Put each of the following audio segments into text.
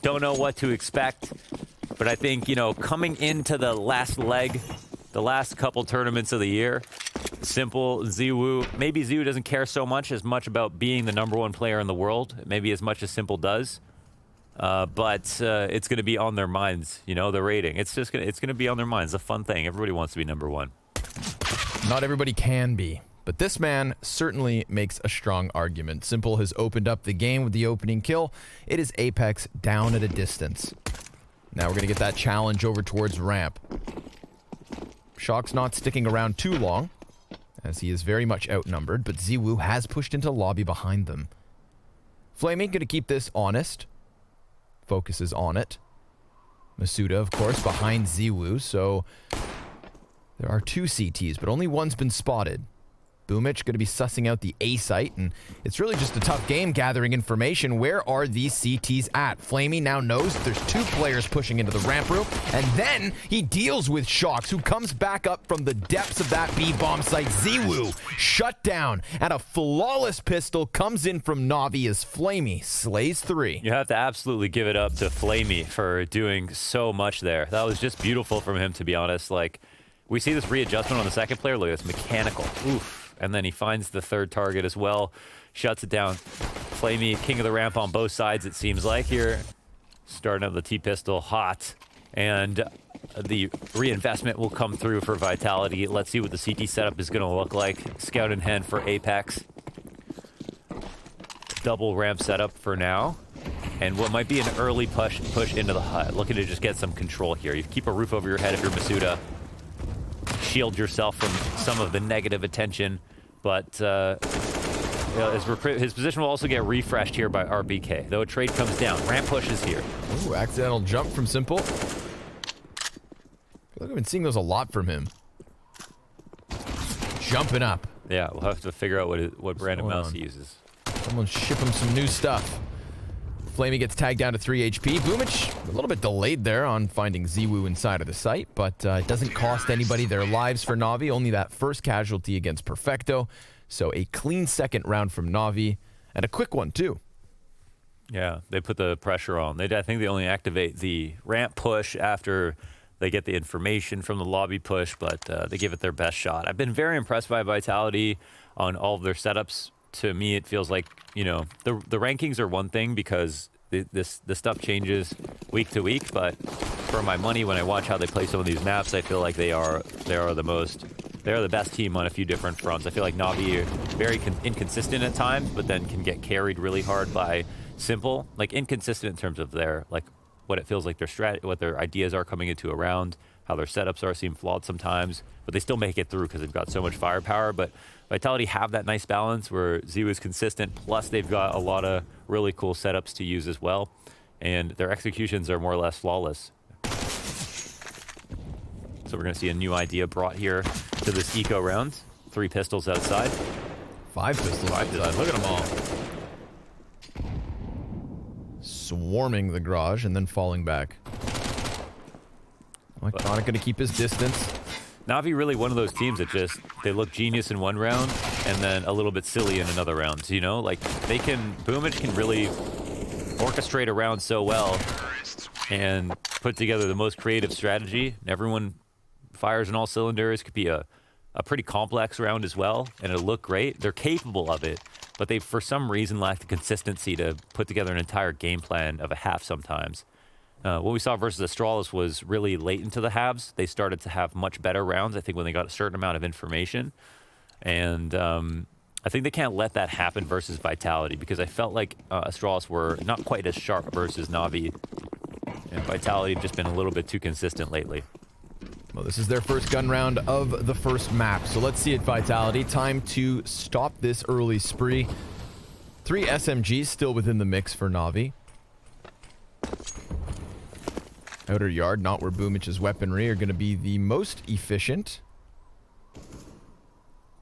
don't know what to expect. But I think, you know, coming into the last leg, the last couple tournaments of the year, Simple, zywoo, maybe zywoo doesn't care so much about being the #1 player in the world, maybe as much as Simple does. But it's going to be on their minds, you know, the rating. It's going to be on their minds. It's a fun thing. Everybody wants to be #1. Not everybody can be, but this man certainly makes a strong argument. Simple has opened up the game with the opening kill. It is Apex down at a distance. Now we're going to get that challenge over towards ramp. Shock's not sticking around too long, as he is very much outnumbered, but zywoo has pushed into lobby behind them. Flaming going to keep this honest. Focuses on it. Masuda, of course, behind zywoo, so there are 2 CTs, but only one's been spotted. Boomich going to be sussing out the A site, and it's really just a tough game gathering information. Where are these CTs at? Flamey now knows there's 2 players pushing into the ramp room, and then he deals with Shocks, who comes back up from the depths of that B bomb site. zywoo shut down, and a flawless pistol comes in from NaVi as Flamey slays 3. You have to absolutely give it up to Flamey for doing so much there. That was just beautiful from him, to be honest. Like, we see this readjustment on the second player. Look at this, mechanical. Oof. And then he finds the 3rd target as well, shuts it down. Flamey, king of the ramp on both sides, it seems like here. Starting up the T-pistol, hot. And the reinvestment will come through for Vitality. Let's see what the CT setup is going to look like. Scout in hand for Apex. Double ramp setup for now. And what might be an early push into the hut. Looking to just get some control here. You keep a roof over your head if you're Masuda. Shield yourself from some of the negative attention, but you know, his position will also get refreshed here by RBK, though a trade comes down. Ramp push is here. Ooh, accidental jump from Simple. I feel like I've been seeing those a lot from him. Jumping up. Yeah, we'll have to figure out what brand of mouse he uses. Someone ship him some new stuff. Flamey gets tagged down to 3 HP. Boomich, a little bit delayed there on finding zywoo inside of the site, but it doesn't cost anybody their lives for NaVi. Only that first casualty against Perfecto. So a clean 2nd round from NaVi, and a quick one, too. Yeah, they put the pressure on. I think they only activate the ramp push after they get the information from the lobby push, but they give it their best shot. I've been very impressed by Vitality on all of their setups. To me, it feels like, you know, the rankings are one thing because the stuff changes week to week, but for my money, when I watch how they play some of these maps, I feel like they are the best team on a few different fronts. I feel like NaVi are very inconsistent at times, but then can get carried really hard by Simple. Like, inconsistent in terms of their, like, what it feels like what their ideas are coming into a round, how their setups seem flawed sometimes, but they still make it through because they've got so much firepower. But Vitality have that nice balance where zywoo is consistent, plus they've got a lot of really cool setups to use as well, and their executions are more or less flawless. So we're going to see a new idea brought here to this eco round. 3 pistols outside. 5 pistols outside. Look at them all. Swarming the garage and then falling back. Iconic going to keep his distance. NaVi really one of those teams that just, they look genius in one round and then a little bit silly in another round, you know? Like, Boomich can really orchestrate a round so well and put together the most creative strategy. Everyone fires on all cylinders. Could be a pretty complex round as well, and it'll look great. They're capable of it, but they, for some reason, lack the consistency to put together an entire game plan of a half sometimes. What we saw versus Astralis was really late into the halves. They started to have much better rounds, I think, when they got a certain amount of information. And I think they can't let that happen versus Vitality, because I felt like Astralis were not quite as sharp versus NaVi. And Vitality have just been a little bit too consistent lately. Well, this is their first gun round of the first map. So let's see it, Vitality. Time to stop this early spree. 3 SMGs still within the mix for NaVi. Outer yard, not where Boomich's weaponry are going to be the most efficient.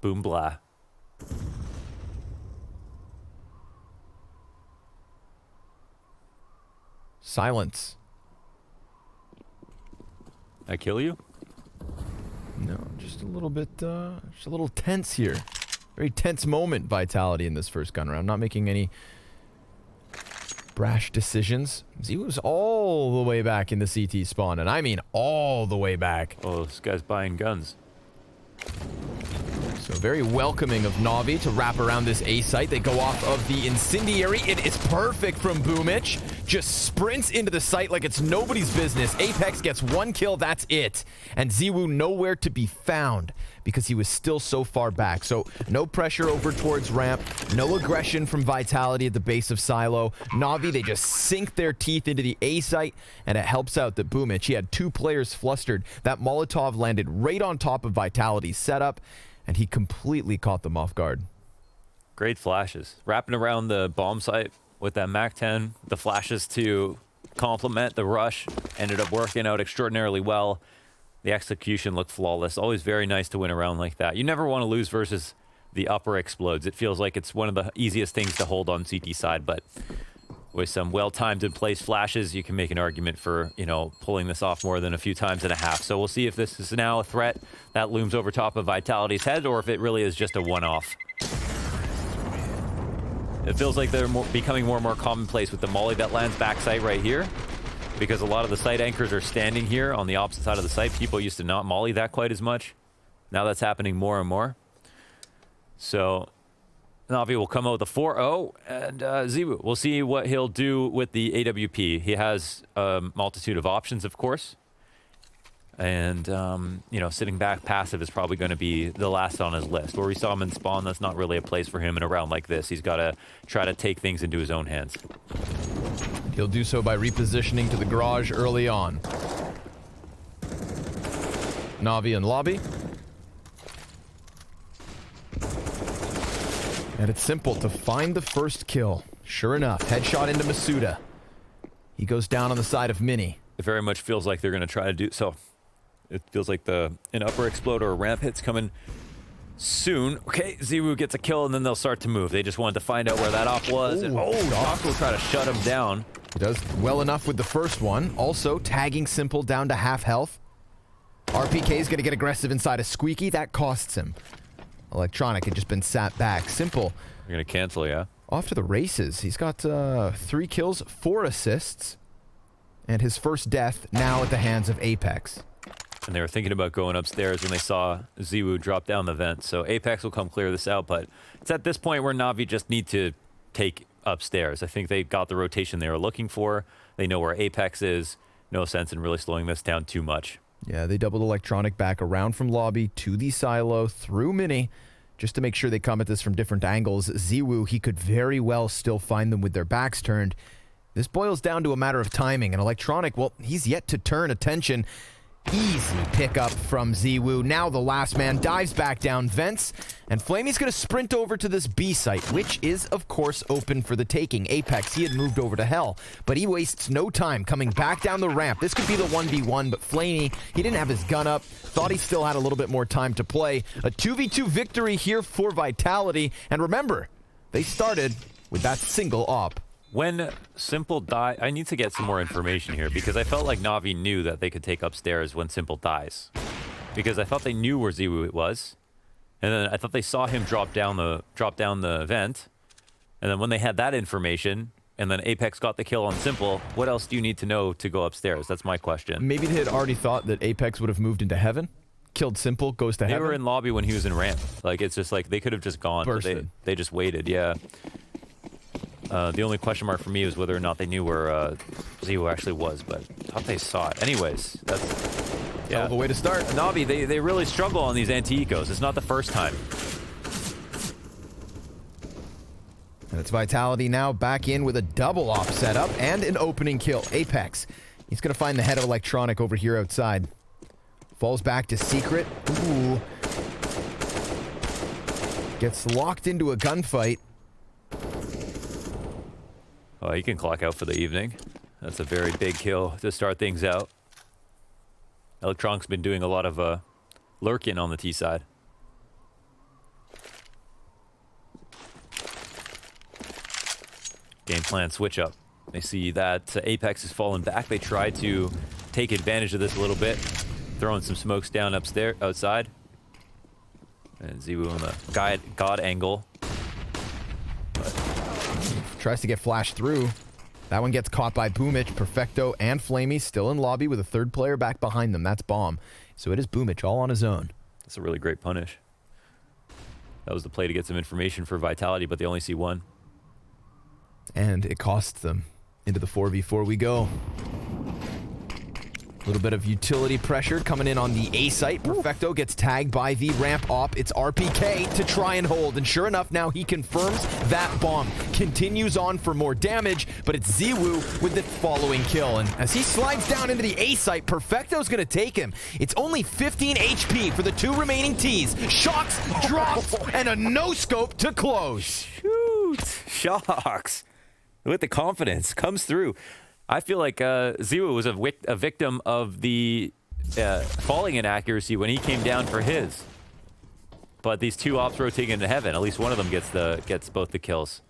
Boom blah. Silence. I kill you? No, just a little bit, just a little tense here. Very tense moment, Vitality, in this first gun round. Not making any Brash decisions. zywoo's all the way back in the CT spawn, and I mean all the way back. Oh, this guy's buying guns. So very welcoming of NaVi to wrap around this A site. They go off of the incendiary. It is perfect from Boomich. Just sprints into the site like it's nobody's business. Apex gets 1 kill, that's it. And zywoo nowhere to be found because he was still so far back. So no pressure over towards ramp, no aggression from Vitality at the base of silo. NaVi, they just sink their teeth into the A site, and it helps out that Boomich, he had 2 players flustered. That Molotov landed right on top of Vitality's setup, and he completely caught them off guard. Great flashes. Wrapping around the bomb site with that MAC-10. The flashes to complement the rush ended up working out extraordinarily well. The execution looked flawless. Always very nice to win a round like that. You never want to lose versus the upper explodes. It feels like it's one of the easiest things to hold on CT side, but with some well-timed and placed flashes, you can make an argument for, you know, pulling this off more than a few times and a half. So we'll see if this is now a threat that looms over top of Vitality's head, or if it really is just a one-off. It feels like they're becoming more and more commonplace with the molly that lands backside right here, because a lot of the site anchors are standing here on the opposite side of the site. People used to not molly that quite as much. Now that's happening more and more. So NaVi will come out with a 4-0, and zywoo, we'll see what he'll do with the AWP. He has a multitude of options, of course. And, you know, sitting back passive is probably going to be the last on his list. Where we saw him in spawn, that's not really a place for him in a round like this. He's got to try to take things into his own hands. He'll do so by repositioning to the garage early on. NaVi in lobby. And it's simple to find the first kill. Sure enough, headshot into Masuda. He goes down on the side of Mini. It very much feels like they're going to try to do so. It feels like an upper explode or a ramp hit's coming soon. Okay, zywoo gets a kill, and then they'll start to move. They just wanted to find out where that op was. Ooh, and Doc will try to shut him down. He does well enough with the first one. Also, tagging Simple down to half health. RPK is going to get aggressive inside of Squeaky. That costs him. Electronic had just been sat back. Simple. You're going to cancel, yeah? Off to the races. He's got 3 kills, 4 assists. And his first death now at the hands of Apex. And they were thinking about going upstairs when they saw zywoo drop down the vent. So Apex will come clear this out, but it's at this point where NaVi just need to take upstairs. I think they got the rotation they were looking for. They know where Apex is. No sense in really slowing this down too much. Yeah, they doubled Electronic back around from lobby to the silo through Mini, just to make sure they come at this from different angles. zywoo, he could very well still find them with their backs turned. This boils down to a matter of timing, and Electronic, well, he's yet to turn attention. Easy pickup from zywoo. Now the last man dives back down vents, and Flamey's going to sprint over to this B site, which is, of course, open for the taking. Apex, he had moved over to hell, but he wastes no time coming back down the ramp. This could be the 1v1, but Flamey, he didn't have his gun up, thought he still had a little bit more time to play. A 2v2 victory here for Vitality, and remember, they started with that single op. When Simple died, I need to get some more information here, because I felt like NaVi knew that they could take upstairs when Simple dies. Because I thought they knew where zywoo was, and then I thought they saw him drop down the vent, and then when they had that information, and then Apex got the kill on Simple, what else do you need to know to go upstairs? That's my question. Maybe they had already thought that Apex would have moved into heaven, killed Simple, goes to heaven. They were in lobby when he was in ramp. Like, it's just like they could have just gone, but they just waited. Yeah. The only question mark for me was whether or not they knew where zywoo actually was, but I thought they saw it. Anyways, that's yeah, the way to start. NaVi, they really struggle on these anti-ecos. It's not the first time. And it's Vitality now back in with a double op setup and an opening kill. Apex, he's going to find the head of Electronic over here outside. Falls back to Secret. Ooh. Gets locked into a gunfight. Oh, he can clock out for the evening. That's a very big kill to start things out. Electronic's been doing a lot of lurking on the T side. Game plan switch up. They see that Apex has fallen back. They try to take advantage of this a little bit, throwing some smokes down upstairs, outside. And zywoo on the God angle. Tries to get flashed through. That one gets caught by Boomich, Perfecto, and Flamey still in lobby with a third player back behind them. That's Bomb. So it is Boomich all on his own. That's a really great punish. That was the play to get some information for Vitality, but they only see one. And it costs them. Into the 4v4 we go. A little bit of utility pressure coming in on the A site. Perfecto gets tagged by the ramp op. It's RPK to try and hold. And sure enough, now he confirms that bomb. Continues on for more damage, but it's zywoo with the following kill. And as he slides down into the A site, Perfecto's going to take him. It's only 15 HP for the 2 remaining Ts. Shocks, drops, and a no-scope to close. Shoot! Shocks. With the confidence. Comes through. I feel like zywoo was a victim of the falling inaccuracy when he came down for his. But these 2 ops rotating into heaven, at least one of them gets both the kills.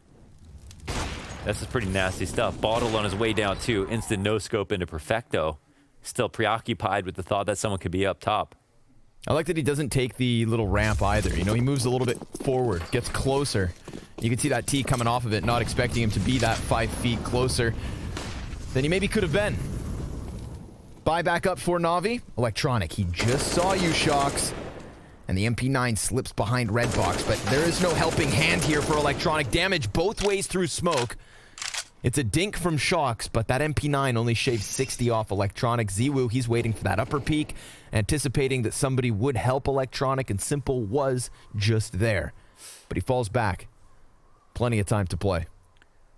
This is pretty nasty stuff. Bottle on his way down too. Instant no scope into Perfecto. Still preoccupied with the thought that someone could be up top. I like that he doesn't take the little ramp either. You know, he moves a little bit forward, gets closer. You can see that T coming off of it, not expecting him to be that 5 feet closer than he maybe could have been. Buy back up for NaVi. Electronic, he just saw you, Shocks. And the MP9 slips behind Red Box, but there is no helping hand here for Electronic. Damage both ways through smoke. It's a dink from Shocks, but that MP9 only shaves 60 off Electronic. zywoo, he's waiting for that upper peak, anticipating that somebody would help Electronic, and Simple was just there. But he falls back. Plenty of time to play.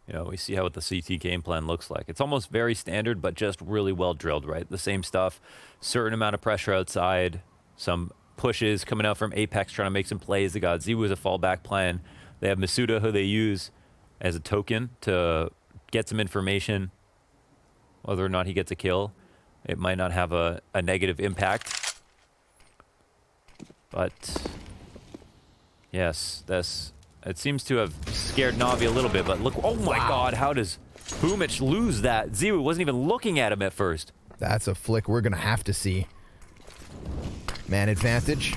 You know, we see how what the CT game plan looks like. It's almost very standard, but just really well drilled, right? The same stuff, certain amount of pressure outside, some pushes coming out from Apex trying to make some plays. They got zywoo as a fallback plan. They have Masuda, who they use as a token to get some information. Whether or not he gets a kill, it might not have a negative impact. But yes, it seems to have scared NaVi a little bit, but look, oh my God, how does Boomich lose that? zywoo wasn't even looking at him at first. That's a flick we're gonna have to see. Man advantage.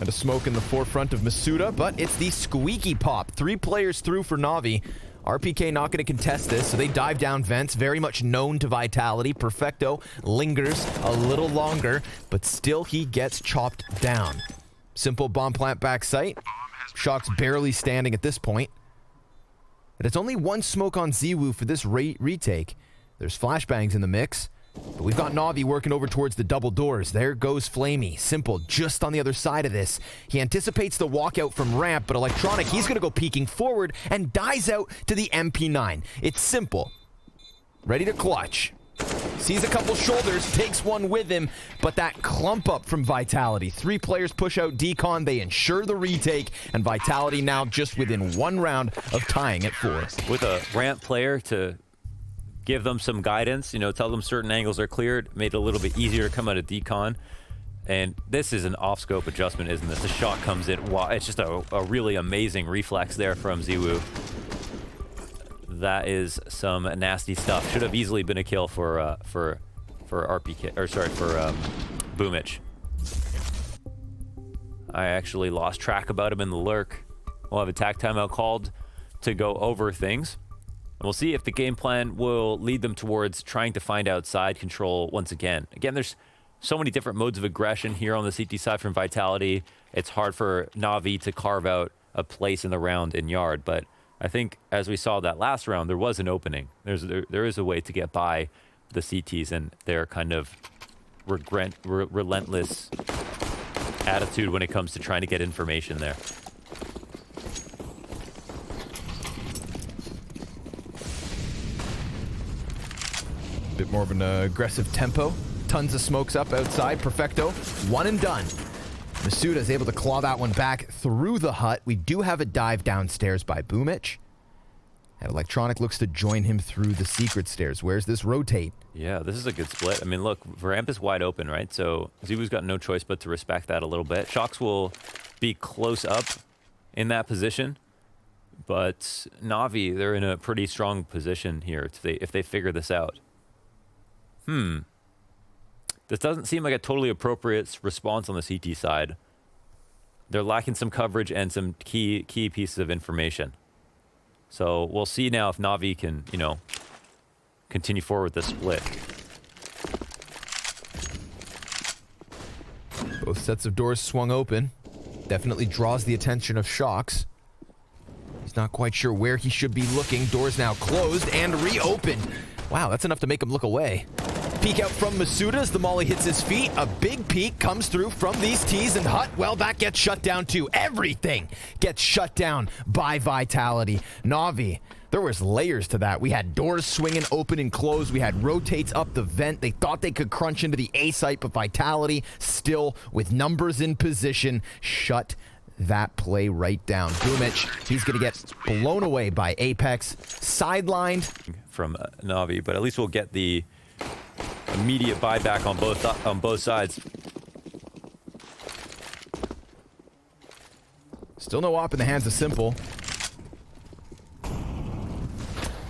And a smoke in the forefront of Masuda, but it's the squeaky pop. 3 players through for NaVi. RPK not going to contest this, so they dive down vents, very much known to Vitality. Perfecto lingers a little longer, but still he gets chopped down. Simple bomb plant back site. Shocks barely standing at this point. And it's only 1 smoke on zywoo for this retake. There's flashbangs in the mix. But we've got NaVi working over towards the double doors. There goes Flamey. Simple just on the other side of this. He anticipates the walkout from ramp, but Electronic, he's going to go peeking forward and dies out to the MP9. It's Simple. Ready to clutch. Sees a couple shoulders, takes one with him, but that clump up from Vitality. 3 players push out Decon, they ensure the retake, and Vitality now just within 1 round of tying at 4. With a ramp player to give them some guidance, you know, tell them certain angles are cleared, made it a little bit easier to come out of decon. And this is an off-scope adjustment, isn't this? The shot comes in, wow, it's just a really amazing reflex there from zywoo. That is some nasty stuff. Should have easily been a kill for RPK, or sorry, for Boomich. I actually lost track about him in the lurk. We'll have attack timeout called to go over things. And we'll see if the game plan will lead them towards trying to find outside control once again. Again, there's so many different modes of aggression here on the CT side from Vitality. It's hard for NaVi to carve out a place in the round in yard, but I think as we saw that last round, there was an opening. There is a way to get by the CTs and their kind of relentless attitude when it comes to trying to get information there. Bit more of an aggressive tempo. Tons of smokes up outside. Perfecto. 1 and done. Masuda is able to claw that one back through the hut. We do have a dive downstairs by Boomich. And Electronic looks to join him through the secret stairs. Where's this rotate? Yeah, this is a good split. I mean, look, ramp is wide open, right? So zywoo's got no choice but to respect that a little bit. Shocks will be close up in that position. But NaVi, they're in a pretty strong position here if they figure this out. This doesn't seem like a totally appropriate response on the CT side. They're lacking some coverage and some key pieces of information. So we'll see now if NaVi can, you know, continue forward with the split. Both sets of doors swung open. Definitely draws the attention of Shox. He's not quite sure where he should be looking. Doors now closed and reopened. Wow, that's enough to make him look away. Peek out from Masuda as the molly hits his feet. A big peek comes through from these T's, and Hut, well, that gets shut down too. Everything gets shut down by Vitality. NaVi, there was layers to that. We had doors swinging open and closed. We had rotates up the vent. They thought they could crunch into the A site, but Vitality, still with numbers in position, shut that play right down. Boomich, he's going to get blown away by Apex. Sidelined. From NaVi, but at least we'll get the immediate buyback on both sides. Still no op in the hands of Simple.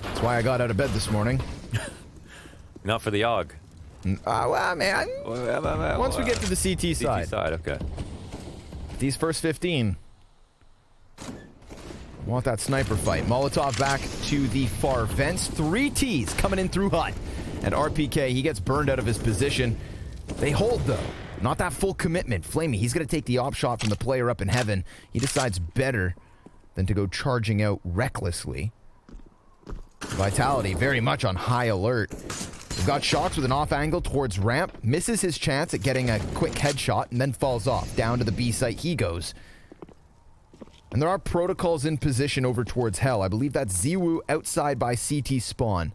That's why I got out of bed this morning. Not for the AUG. Well, man. Once we get to the CT side. CT side, okay. These first 15. Want that sniper fight. Molotov back to the far vents. 3 T's coming in through Hut. And RPK, he gets burned out of his position. They hold, though. Not that full commitment. Flamey, he's going to take the op shot from the player up in heaven. He decides better than to go charging out recklessly. Vitality very much on high alert. We've got Shox with an off angle towards ramp. Misses his chance at getting a quick headshot and then falls off. Down to the B site he goes. And there are protocols in position over towards Hell. I believe that's zywoo outside by CT spawn.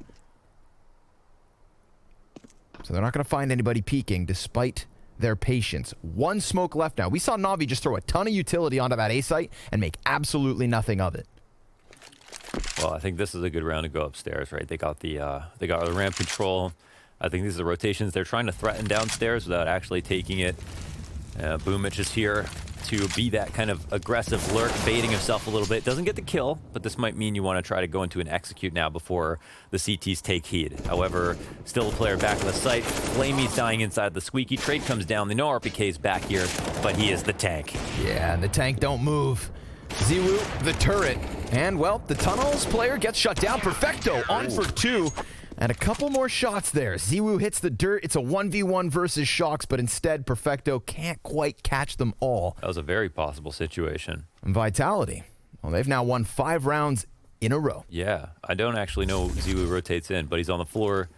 So they're not going to find anybody peeking despite their patience. 1 smoke left now. We saw NaVi just throw a ton of utility onto that A site and make absolutely nothing of it. Well, I think this is a good round to go upstairs, right? They got the ramp control. I think these are the rotations they're trying to threaten downstairs without actually taking it. Boomich is here to be that kind of aggressive lurk, baiting himself a little bit. Doesn't get the kill, but this might mean you want to try to go into an execute now before the CTs take heed. However, still a player back in the site. Flamey's dying inside the squeaky. Trade comes down. They know RPK's back here, but he is the tank. Yeah, and the tank don't move. zywoo, the turret. And, well, the tunnels player gets shut down. Perfecto on for 2. And a couple more shots there. zywoo hits the dirt. It's a 1v1 versus Shox, but instead, Perfecto can't quite catch them all. That was a very possible situation. And Vitality, well, they've now won 5 rounds in a row. Yeah, I don't actually know zywoo rotates in, but he's on the floor.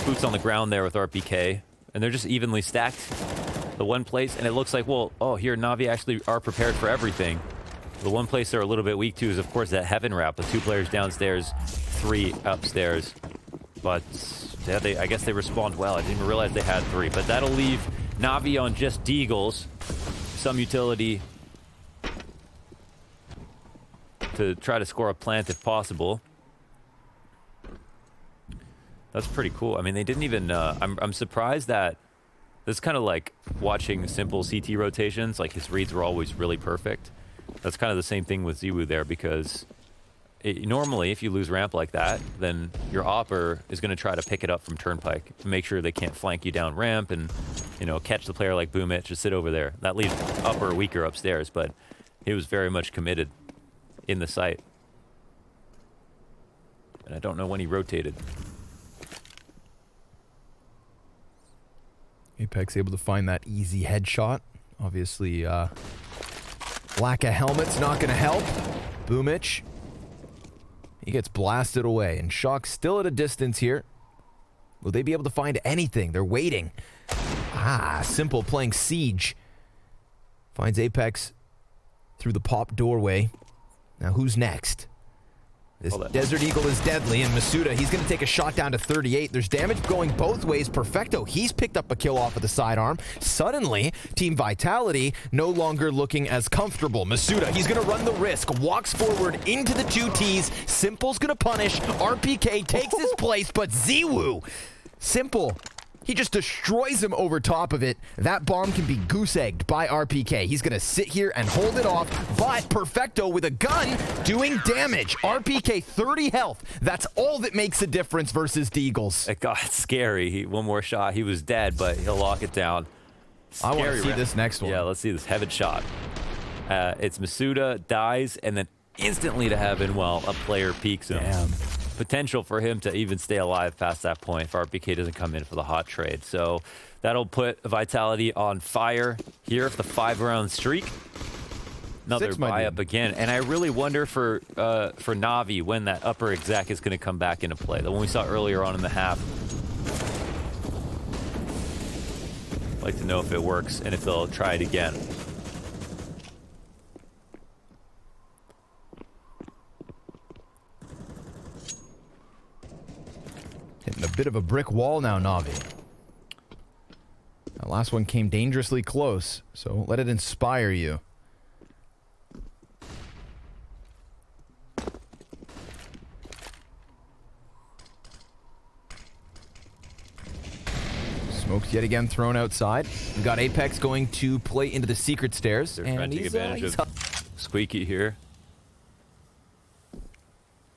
Boots on the ground there with RPK. And they're just evenly stacked. The one place, and it looks like, well, oh, here, NaVi actually are prepared for everything. The one place they're a little bit weak to is, of course, that heaven wrap with 2 players downstairs, 3 upstairs. But yeah, I guess they respond well. I didn't realize they had 3. But that'll leave NaVi on just deagles. Some utility to try to score a plant if possible. That's pretty cool. I mean, they didn't even... I'm surprised that... This is kind of like watching simple CT rotations. Like, his reads were always really perfect. That's kind of the same thing with zywoo there, because normally if you lose ramp like that, then your opper is going to try to pick it up from turnpike to make sure they can't flank you down ramp and, you know, catch the player like Boomich, just sit over there. That leaves upper weaker upstairs, but he was very much committed in the site. And I don't know when he rotated. Apex able to find that easy headshot. Obviously, lack of helmet's not going to help. Boomich, he gets blasted away. And Shox still at a distance here. Will they be able to find anything? They're waiting. Simple playing Siege. Finds Apex through the pop doorway. Now who's next? This Desert Eagle is deadly, and Masuda, he's going to take a shot down to 38. There's damage going both ways. Perfecto, he's picked up a kill off of the sidearm. Suddenly, Team Vitality no longer looking as comfortable. Masuda, he's going to run the risk, walks forward into the 2 Ts. Simple's going to punish. RPK takes his place, but zywoo, Simple, he just destroys him over top of it. That bomb can be goose-egged by RPK. He's going to sit here and hold it off, but Perfecto with a gun doing damage. RPK 30 health. That's all that makes a difference versus Deagles. It got scary. One more shot, he was dead, but he'll lock it down. I want to see this next one. Yeah, let's see this heaven shot. It's Masuda, dies, and then instantly to heaven while a player peeks him. Damn. potential for him to even stay alive past that point if RPK doesn't come in for the hot trade. So that'll put Vitality on fire here for the 5-round streak. Another buy up again, and I really wonder for NaVi when that upper exec is going to come back into play. The one we saw earlier on in the half. I'd like to know if it works and if they'll try it again. Hitting a bit of a brick wall now, NaVi. That last one came dangerously close, so let it inspire you. Smokes yet again thrown outside. We've got Apex going to play into the secret stairs. They're trying to take advantage of Squeaky here.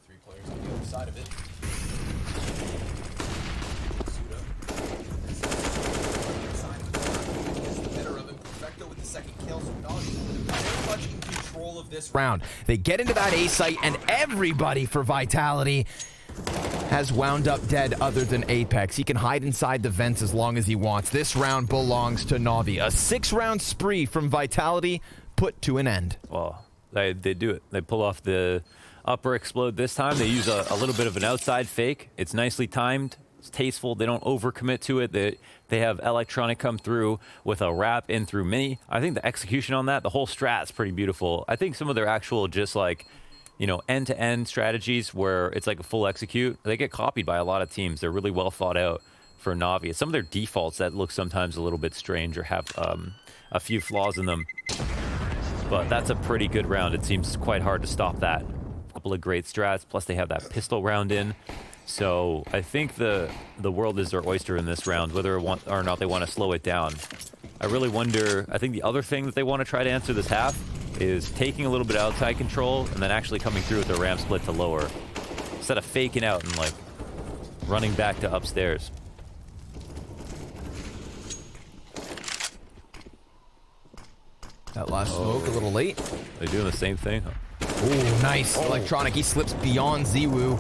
3 players on the other side of it. Much in control of this round. They get into that A site, and everybody for Vitality has wound up dead other than Apex. He can hide inside the vents as long as he wants. This round belongs to NaVi. A 6-round spree from Vitality put to an end. Well, they do it. They pull off the upper explode this time. They use a little bit of an outside fake. It's nicely timed. It's tasteful. They don't overcommit to it. They have Electronic come through with a wrap in through mini. I think the execution on that, the whole strat's pretty beautiful. I think some of their actual just like, you know, end-to-end strategies where it's like a full execute, they get copied by a lot of teams. They're really well thought out for NaVi. It's some of their defaults that look sometimes a little bit strange or have a few flaws in them. But that's a pretty good round. It seems quite hard to stop that. A couple of great strats, plus they have that pistol round in. So I think the world is their oyster in this round, whether or not they want to slow it down. I really wonder, I think the other thing that they want to try to answer this half is taking a little bit outside control and then actually coming through with their ramp split to lower. Instead of faking out and like running back to upstairs. That last smoke a little late. They're doing the same thing, huh? Oh, nice. Electronic, he slips beyond zywoo.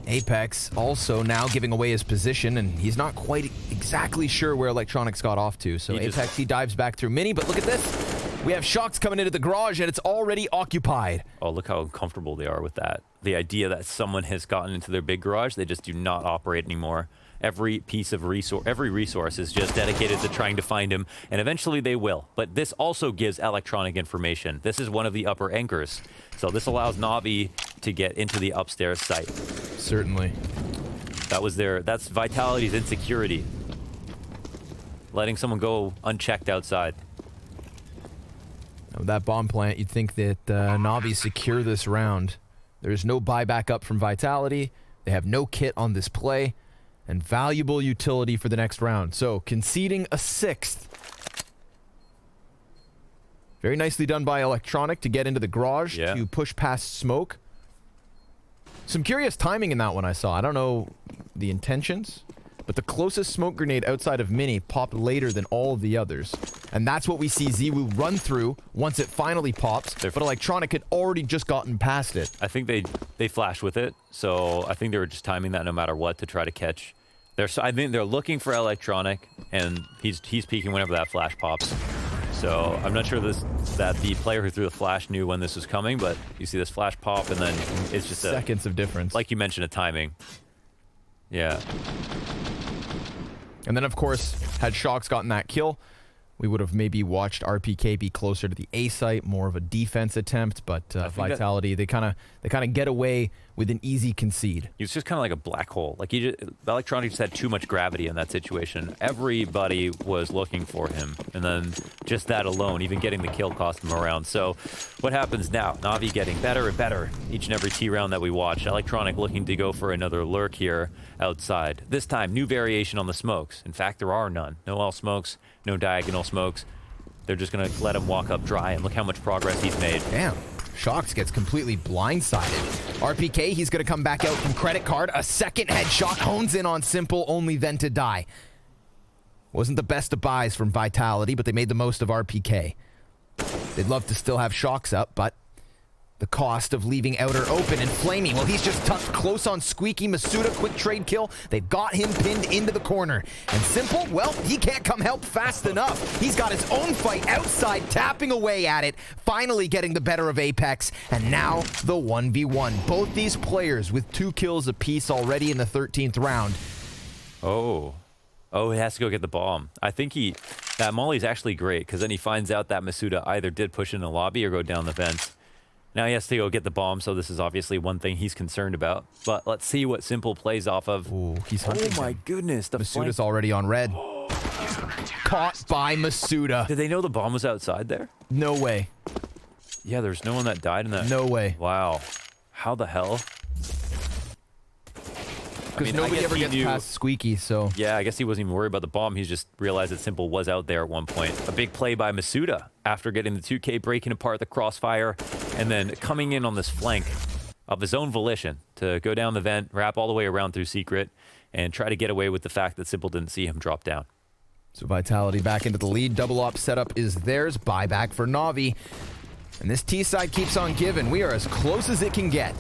Apex also now giving away his position, and he's not quite exactly sure where Electronics got off to. So Apex, he dives back through mini, but look at this. We have Shocks coming into the garage, and it's already occupied. Oh, look how uncomfortable they are with that. The idea that someone has gotten into their big garage, they just do not operate anymore. Every piece of resource, every resource is just dedicated to trying to find him, and eventually they will. But this also gives Electronic information. This is one of the upper anchors. So this allows NaVi to get into the upstairs site. Certainly. That's Vitality's insecurity. Letting someone go unchecked outside. With that bomb plant, you'd think that NaVi secure this round. There's no buyback up from Vitality. They have no kit on this play. And valuable utility for the next round. So, conceding a 6th. Very nicely done by Electronic to get into the garage, to push past smoke. Some curious timing in that one I saw. I don't know the intentions, but the closest smoke grenade outside of mini popped later than all of the others. And that's what we see zywoo run through once it finally pops, but Electronic had already just gotten past it. I think they flashed with it, so I think they were just timing that no matter what to try to catch. I think they're looking for Electronic, and he's peeking whenever that flash pops. So I'm not sure that the player who threw the flash knew when this was coming, but you see this flash pop, and then it's just seconds of difference. Like you mentioned, a timing. Yeah. And then, of course, had Shocks gotten that kill, we would have maybe watched RPK be closer to the A site, more of a defense attempt, but Vitality, they kind of get away with an easy concede. He was just kind of like a black hole. Like Electronic just had too much gravity in that situation. Everybody was looking for him, and then just that alone, even getting the kill cost him around. So what happens now? NaVi getting better and better each and every T round that we watch. Electronic looking to go for another lurk here outside. This time, new variation on the smokes. In fact, there are none. No L smokes, no diagonal smokes. They're just going to let him walk up dry, and look how much progress he's made. Damn. Shocks gets completely blindsided. RPK, he's going to come back out from credit card. A second headshot hones in on Simple, only then to die. Wasn't the best of buys from Vitality, but they made the most of RPK. They'd love to still have Shocks up, but The cost of leaving outer open, and flamey, well, he's just tucked close on Squeaky. Masuda, quick trade kill. They've got him pinned into the corner. And Simple, well, he can't come help fast enough. He's got his own fight outside, tapping away at it, finally getting the better of Apex, and now the 1v1. Both these players with 2 kills apiece already in the 13th round. Oh, he has to go get the bomb. I think that Molly's actually great, because then he finds out that Masuda either did push in the lobby or go down the vents. Now he has to go get the bomb, so this is obviously one thing he's concerned about. But let's see what Simple plays off of. Ooh, he's hunting. Oh my goodness. Masuda's already on red. Caught by Masuda. Did they know the bomb was outside there? No way. Yeah, there's no one that died in that. No way. Wow. How the hell? Because nobody ever gets past Squeaky, so... Yeah, I guess he wasn't even worried about the bomb. He just realized that Simple was out there at one point. A big play by Masuda after getting the 2K, breaking apart the crossfire, and then coming in on this flank of his own volition to go down the vent, wrap all the way around through secret, and try to get away with the fact that Simple didn't see him drop down. So Vitality back into the lead. Double op setup is theirs. Buyback for NaVi. And this T side keeps on giving. We are as close as it can get.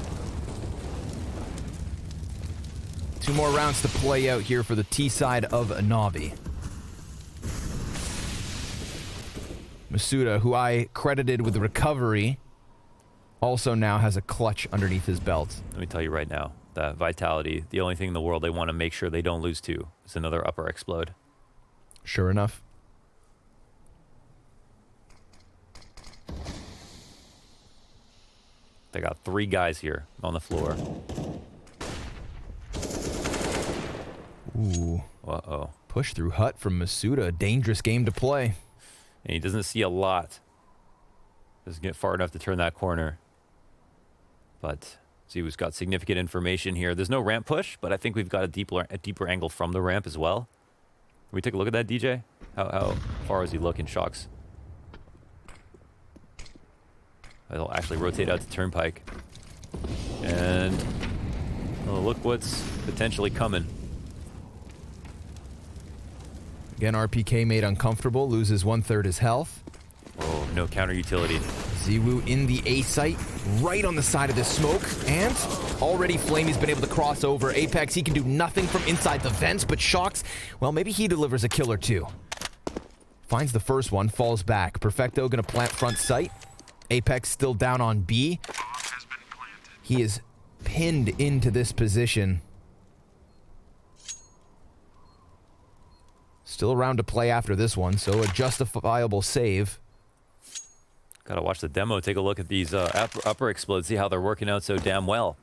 2 more rounds to play out here for the T side of NaVi. Masuda, who I credited with the recovery, also now has a clutch underneath his belt. Let me tell you right now, that Vitality, the only thing in the world they want to make sure they don't lose to is another upper explode. Sure enough. They got 3 guys here on the floor. Ooh. Uh-oh. Push through hut from Masuda. A dangerous game to play. And he doesn't see a lot. Doesn't get far enough to turn that corner. But Zywoo's got significant information here. There's no ramp push, but I think we've got a deeper angle from the ramp as well. Can we take a look at that, DJ? How far is he looking, Shocks? I'll actually rotate out to Turnpike. And oh, look what's potentially coming. Again, RPK made uncomfortable, loses 1/3 his health. Oh, no counter utility. Zywoo in the A site, right on the side of the smoke, and already Flamey's been able to cross over. Apex, he can do nothing from inside the vents, but Shocks, well, maybe he delivers a kill or 2. Finds the first one, falls back. Perfecto gonna plant front sight. Apex still down on B. He is pinned into this position. Still around to play after this one, so a justifiable save. Gotta watch the demo, take a look at these upper explodes, see how they're working out so damn well.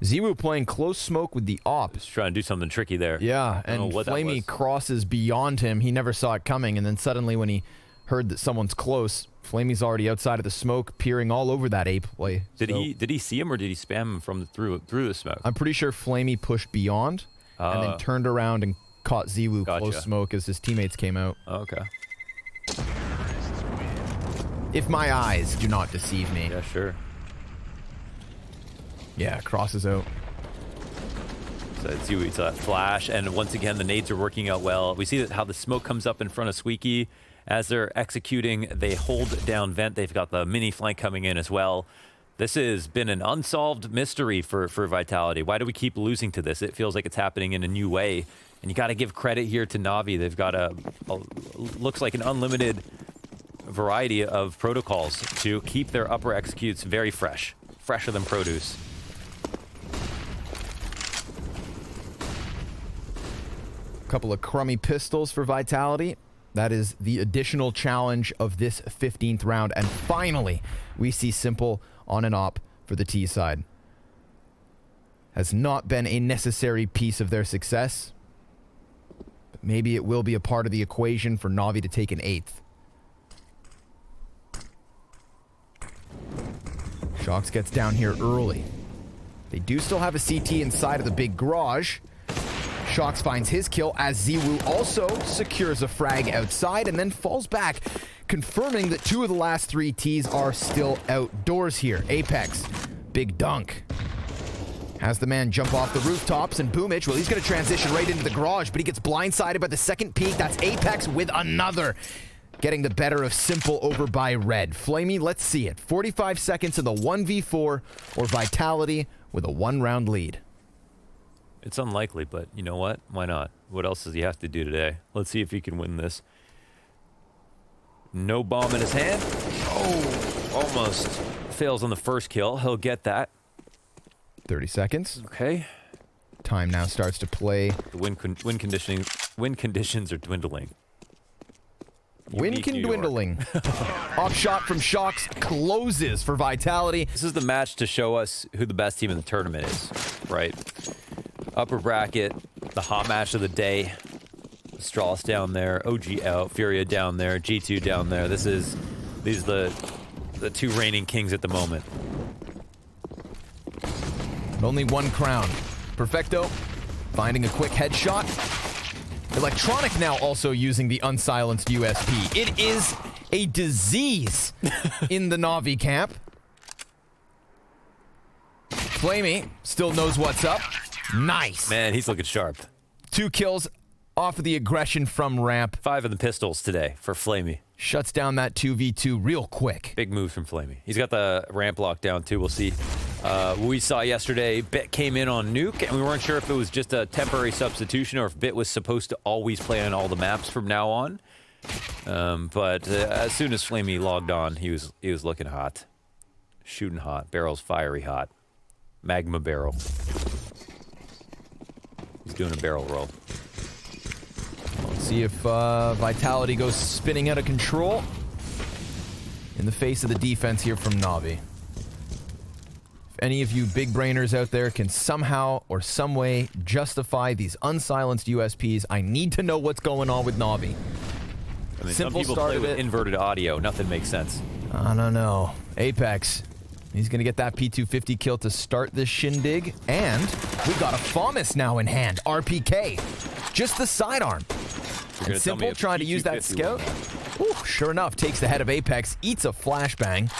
Zywoo playing close smoke with the op. Just trying to do something tricky there. Yeah, and Flamey crosses beyond him. He never saw it coming, and then suddenly when he heard that someone's close, Flamey's already outside of the smoke, peering all over that ape play. Did he see him, or did he spam him from through the smoke? I'm pretty sure Flamey pushed beyond, and then turned around and caught Zywoo close smoke as his teammates came out. Okay. If my eyes do not deceive me. Yeah, sure. Yeah, crosses out. So Zywoo, that flash, and once again, the nades are working out well. We see that how the smoke comes up in front of Squeaky. As they're executing, they hold down vent. They've got the mini flank coming in as well. This has been an unsolved mystery for Vitality. Why do we keep losing to this? It feels like it's happening in a new way. And you got to give credit here to NaVi. They've got looks like an unlimited variety of protocols to keep their upper executes very fresh. Fresher than produce. Couple of crummy pistols for Vitality. That is the additional challenge of this 15th round. And finally, we see Simple on an op for the T side. Has not been a necessary piece of their success. But maybe it will be a part of the equation for NaVi to take an 8th. Shocks gets down here early. They do still have a CT inside of the big garage. Shocks finds his kill as Zywoo also secures a frag outside and then falls back, confirming that 2 of the last 3 Ts are still outdoors here. Apex, big dunk. Has the man jump off the rooftops, and Boomich, well, he's going to transition right into the garage, but he gets blindsided by the second peek. That's Apex with another. getting the better of Simple over by Red. Flamey, let's see it. 45 seconds in the 1v4 or Vitality with a 1-round lead. It's unlikely, but you know what? Why not? What else does he have to do today? Let's see if he can win this. No bomb in his hand. Oh, almost fails on the first kill. He'll get that. 30 seconds. Okay. Time now starts to play. The wind conditions are dwindling. Wind can dwindling. Off shot from Shocks closes for Vitality. This is the match to show us who the best team in the tournament is, right? Upper bracket, the hot match of the day. Strauss down there, OG out, Furia down there, G2 down there. These are the two reigning kings at the moment. And only one crown. Perfecto finding a quick headshot. Electronic now also using the unsilenced USP. It is a disease in the NaVi camp. Flamey still knows what's up. Nice. Man, he's looking sharp. 2 kills off of the aggression from ramp. 5 in the pistols today for Flamey. Shuts down that 2v2 real quick. Big move from Flamey. He's got the ramp locked down too. We'll see. We saw yesterday Bit came in on Nuke, and we weren't sure if it was just a temporary substitution or if Bit was supposed to always play on all the maps from now on. But as soon as Flamey logged on, he was looking hot, shooting hot, barrels fiery hot, magma barrel. He's doing a barrel roll. Let's see if Vitality goes spinning out of control in the face of the defense here from NaVi. If any of you big brainers out there can somehow or some way justify these unsilenced USPs, I need to know what's going on with NaVi. I mean, Simple some people started play with it. inverted audio. Nothing makes sense. I don't know. Apex. He's going to get that P250 kill to start this shindig. And we got a FAMAS now in hand. RPK. Just the sidearm. And Simple trying to use that scout. Ooh, sure enough, takes the head of Apex, eats a flashbang.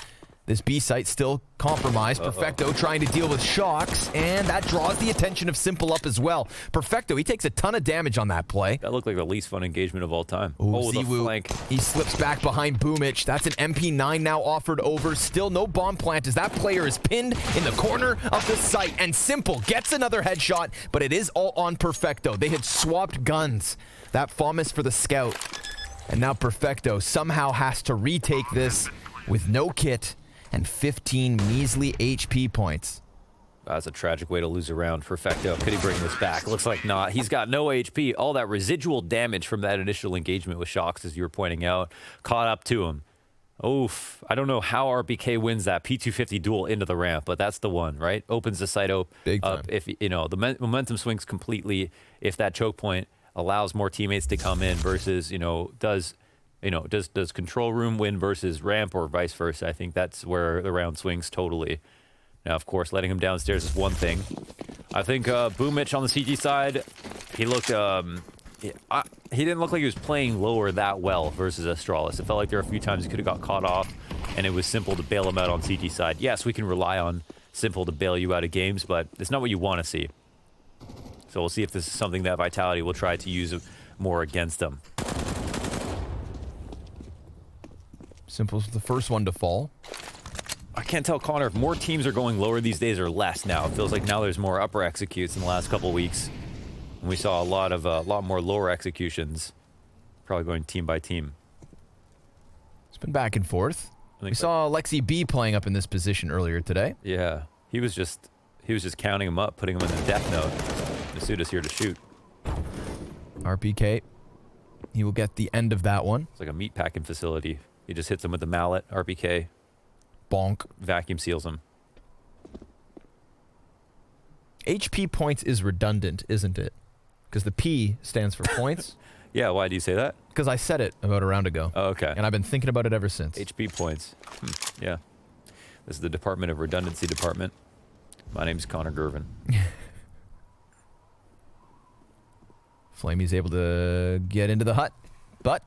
This B site still compromised. Perfecto trying to deal with Shocks, and that draws the attention of Simple up as well. Perfecto, he takes a ton of damage on that play. That looked like the least fun engagement of all time. Ooh, the zywoo. flank. He slips back behind Boomich. That's an MP9 now offered over. Still no bomb plant as that player is pinned in the corner of the site. And Simple gets another headshot, but it is all on Perfecto. They had swapped guns. That FAMAS for the scout. And now Perfecto somehow has to retake this with no kit and 15 measly HP points. That's a tragic way to lose a round. Perfecto. Could he bring this back? Looks like not. He's got no HP. All that residual damage from that initial engagement with Shocks, as you were pointing out, caught up to him. Oof. I don't know how RBK wins that P250 duel into the ramp, but that's the one, right? Opens the site up. Big time. If, you know, the momentum swings completely if that choke point allows more teammates to come in versus, does control room win versus ramp or vice versa? I think that's where the round swings totally. Now, of course, letting him downstairs is one thing. I think Boomich on the CG side, he looked, he didn't look like he was playing lower that well versus Astralis. It felt like there were a few times he could have got caught off, and it was Simple to bail him out on CG side. Yes, we can rely on Simple to bail you out of games, but it's not what you want to see. So we'll see if this is something that Vitality will try to use more against them. Simple's the first one to fall. I can't tell, Connor, if more teams are going lower these days or less now. It feels like now there's more upper executes in the last couple of weeks. And we saw a lot more lower executions, probably going team by team. It's been back and forth. We saw Lexi B playing up in this position earlier today. Yeah, he was just counting him up, putting him in the death note. Masuda's here to shoot. RPK. He will get the end of that one. It's like a meat packing facility. He just hits him with the mallet. RPK. Bonk. Vacuum seals him. HP points is redundant, isn't it? Because the P stands for points. Yeah, why do you say that? Because I said it about a round ago. Oh, okay. And I've been thinking about it ever since. HP points. Yeah. This is the Department of Redundancy Department. My name's Connor Gervin. Flamey's able to get into the hut, but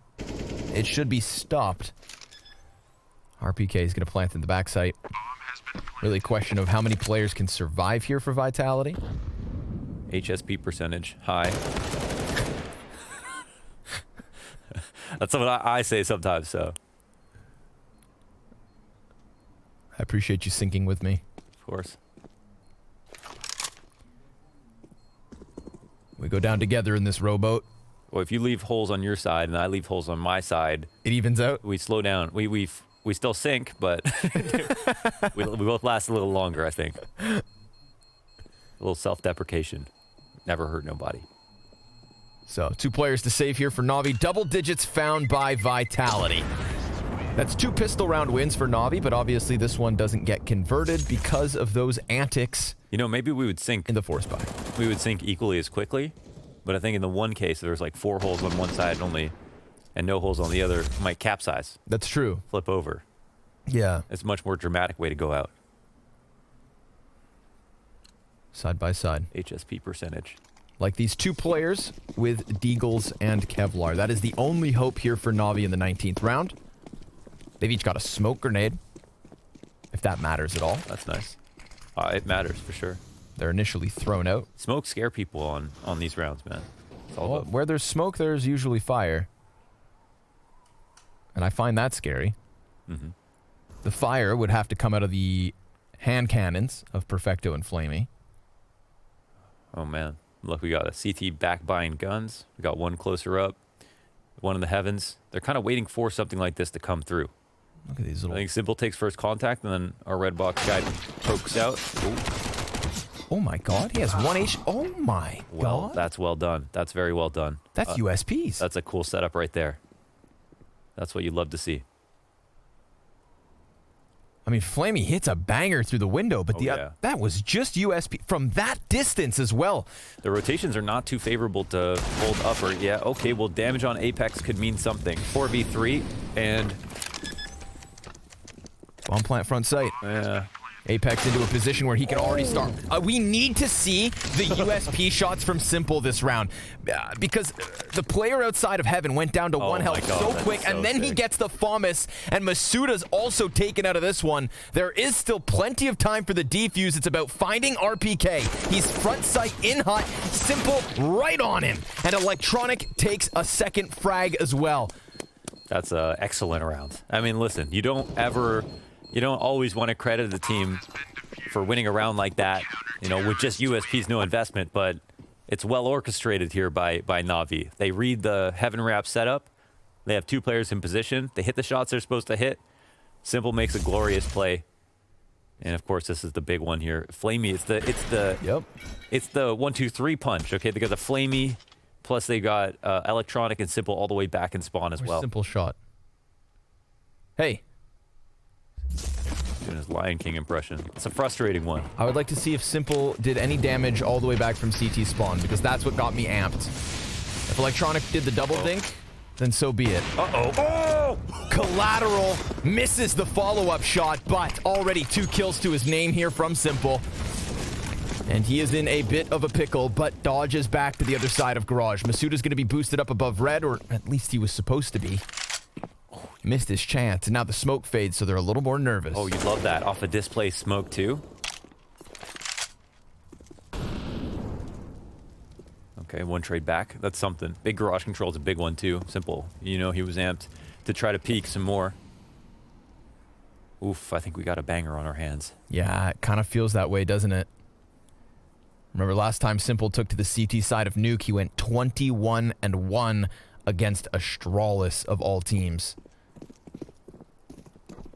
it should be stopped. RPK is going to plant in the backside. Really a question of how many players can survive here for Vitality. HSP percentage high. That's what I say sometimes, so. I appreciate you syncing with me. Of course. We go down together in this rowboat. Well, if you leave holes on your side and I leave holes on my side, it evens out. We slow down. We still sink, but we both last a little longer, I think. A little self-deprecation. Never hurt nobody. So, 2 players to save here for NaVi. Double digits found by vitality. That's 2 pistol round wins for NaVi, but obviously this one doesn't get converted because of those antics. You know, maybe we would sink in the force buy. We would sink equally as quickly, but I think in the one case, there's like 4 holes on one side only, and no holes on the other. Might capsize. That's true. Flip over. Yeah. It's a much more dramatic way to go out. Side by side. HSP percentage. Like these 2 players with Deagles and Kevlar. That is the only hope here for NaVi in the 19th round. They've each got a smoke grenade, if that matters at all. That's nice. It matters for sure. They're initially thrown out. Smoke scare people on these rounds, man. It's all Well, where there's smoke, there's usually fire. And I find that scary. Mm-hmm. The fire would have to come out of the hand cannons of Perfecto and Flamey. Oh, man. Look, we got a CT back buying guns. We got one closer up. One in the heavens. They're kind of waiting for something like this to come through. Look at these little... I think Simple takes first contact, and then our red box guy pokes out. Ooh. Oh my god, he has 1 H. Oh my god. That's well done. That's very well done. That's USPs. That's a cool setup right there. That's what you love to see. I mean, Flamey hits a banger through the window, but that was just USP from that distance as well. The rotations are not too favorable to hold upper. Yeah, okay, well, damage on Apex could mean something. 4v3, and... Bomb plant front sight. Yeah. Apex into a position where he can already start. We need to see the USP shots from Simple this round. Because the player outside of Heaven went down to 1 health so quick, and then he gets the FAMAS, and Masuda's also taken out of this one. There is still plenty of time for the defuse. It's about finding RPK. He's front sight in hut. Simple right on him. And Electronic takes a second frag as well. That's an excellent round. I mean, listen, you don't always want to credit the team for winning a round like that, you know, with just USPs, no investment, but it's well orchestrated here by NaVi. They read the Heaven Wrap setup. They have 2 players in position. They hit the shots they're supposed to hit. Simple makes a glorious play. And of course, this is the big one here. Flamey, it's the 1, 2, 3 punch. Okay, they got the Flamey, plus they got Electronic and Simple all the way back in spawn as well. Simple shot. Hey. Doing his Lion King impression. It's a frustrating one. I would like to see if Simple did any damage all the way back from CT spawn, because that's what got me amped. If Electronic did the double dink, then so be it. Uh-oh. Oh! Collateral misses the follow-up shot, but already 2 kills to his name here from Simple. And he is in a bit of a pickle, but dodges back to the other side of Garage. Masuda's going to be boosted up above red, or at least he was supposed to be. Missed his chance, and now the smoke fades, so they're a little more nervous. Oh, you love that. Off a display smoke, too. Okay, 1 trade back. That's something. Big garage control is a big one, too. Simple. You know, he was amped to try to peek some more. Oof, I think we got a banger on our hands. Yeah, it kind of feels that way, doesn't it? Remember last time Simple took to the CT side of Nuke, he went 21-1 against Astralis of all teams.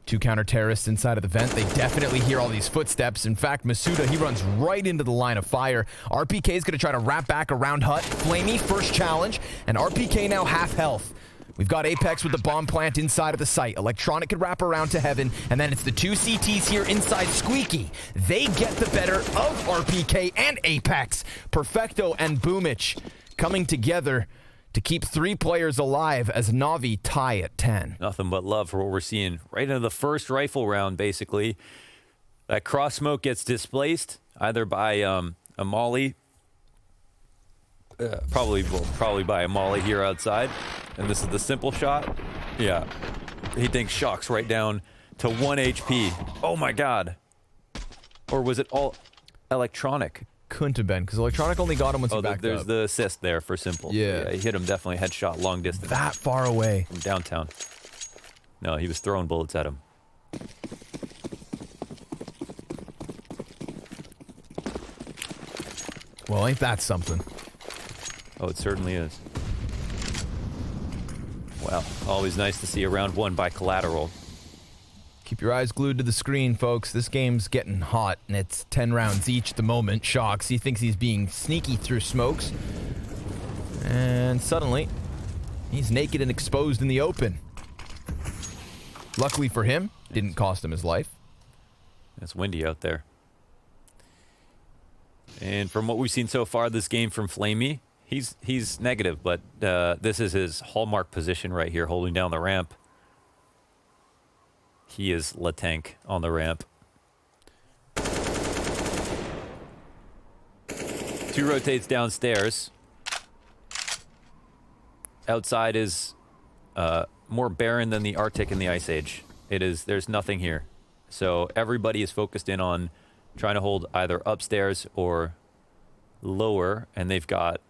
2 counter-terrorists inside of the vent. They definitely hear all these footsteps. In fact, Masuda, he runs right into the line of fire. RPK is going to try to wrap back around hut. Flamey, first challenge. And RPK now half health. We've got Apex with the bomb plant inside of the site. Electronic could wrap around to Heaven. And then it's the 2 CTs here inside Squeaky. They get the better of RPK and Apex. Perfecto and Boomich coming together to keep 3 players alive as NaVi tie at 10. Nothing but love for what we're seeing right into the first rifle round, basically. That cross smoke gets displaced either by a molly, probably by a molly here outside. And this is the Simple shot. Yeah, he thinks shocks right down to 1 HP. Oh my God. Or was it all Electronic? Couldn't have been, because Electronic only got him once he backed there's up. the assist there for Simple. Yeah. He hit him definitely headshot, long distance. That far away. From downtown. No, he was throwing bullets at him. Well, ain't that something? Oh, it certainly is. Well, always nice to see a round won by collateral. Keep your eyes glued to the screen, folks. This game's getting hot, and it's 10 rounds each at the moment. Shox, he thinks he's being sneaky through smokes. And suddenly, he's naked and exposed in the open. Luckily for him, didn't cost him his life. It's windy out there. And from what we've seen so far this game from Flamey, he's negative, but this is his hallmark position right here, holding down the ramp. He is La Tank on the ramp. 2 rotates downstairs. Outside is more barren than the Arctic and the Ice Age. There's nothing here. So everybody is focused in on trying to hold either upstairs or lower, and they've got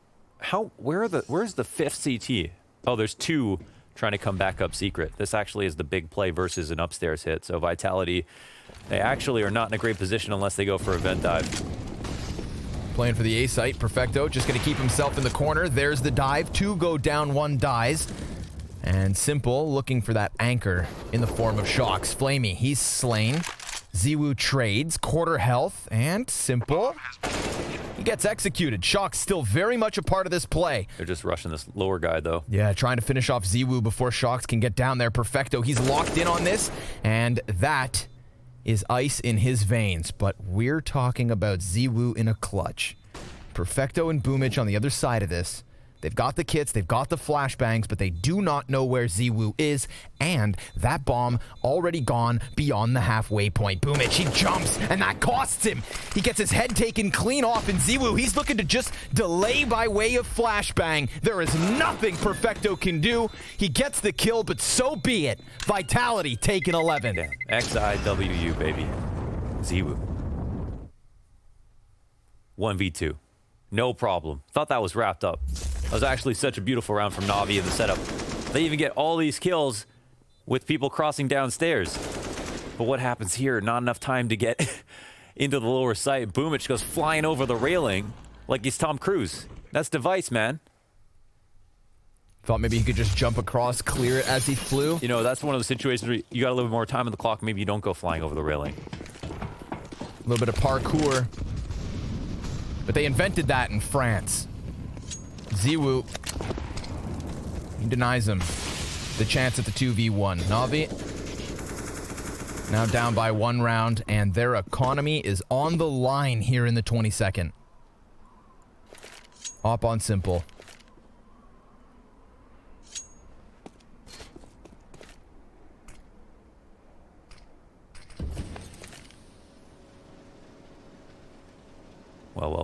where's the 5th CT? Oh, there's 2 trying to come back up secret. This actually is the big play versus an upstairs hit. So Vitality, they actually are not in a great position unless they go for a vent dive. Playing for the A site, Perfecto just going to keep himself in the corner. There's the dive. 2 go down, 1 dies. And Simple looking for that anchor in the form of Shox. Flamey, he's slain. zywoo trades, quarter health, and Simple, he gets executed. Shox still very much a part of this play. They're just rushing this lower guy, though. Yeah, trying to finish off zywoo before Shox can get down there. Perfecto, he's locked in on this, and that is ice in his veins. But we're talking about zywoo in a clutch. Perfecto and Boomich on the other side of this. They've got the kits, they've got the flashbangs, but they do not know where zywoo is, and that bomb already gone beyond the halfway point. Boomich, he jumps, and that costs him. He gets his head taken clean off, and zywoo, he's looking to just delay by way of flashbang. There is nothing Perfecto can do. He gets the kill, but so be it. Vitality taking 11. Damn. XIWU, baby. zywoo. 1v2. No problem. Thought that was wrapped up. That was actually such a beautiful round from NaVi in the setup. They even get all these kills with people crossing downstairs. But what happens here? Not enough time to get into the lower site. Boomich goes flying over the railing like he's Tom Cruise. That's device, man. Thought maybe he could just jump across, clear it as he flew. You know, that's one of those situations where you got a little bit more time on the clock. Maybe you don't go flying over the railing. A little bit of parkour. But they invented that in France. zywoo, he denies him the chance at the 2v1. NaVi now down by 1 round, and their economy is on the line here in the 22nd. Hop on Simple.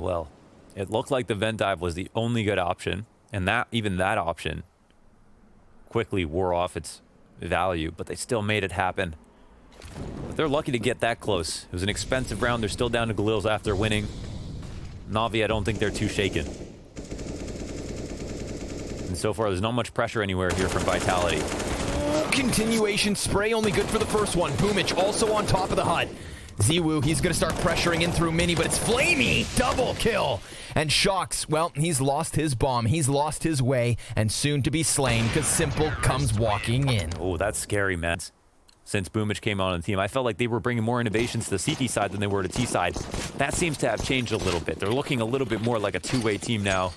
Well. It looked like the vent dive was the only good option, and even that option quickly wore off its value, but they still made it happen. But they're lucky to get that close. It was an expensive round. They're still down to Galils after winning. NaVi, I don't think they're too shaken. And so far, there's not much pressure anywhere here from Vitality. Continuation spray, only good for the first one. Boomich also on top of the hut. zywoo, he's going to start pressuring in through Mini, but it's Flamey. Double kill. And Shox, well, he's lost his bomb. He's lost his way, and soon to be slain because Simple comes walking in. Oh, that's scary, man. Since Boomich came on the team, I felt like they were bringing more innovations to the CT side than they were to T side. That seems to have changed a little bit. They're looking a little bit more like a two-way team now.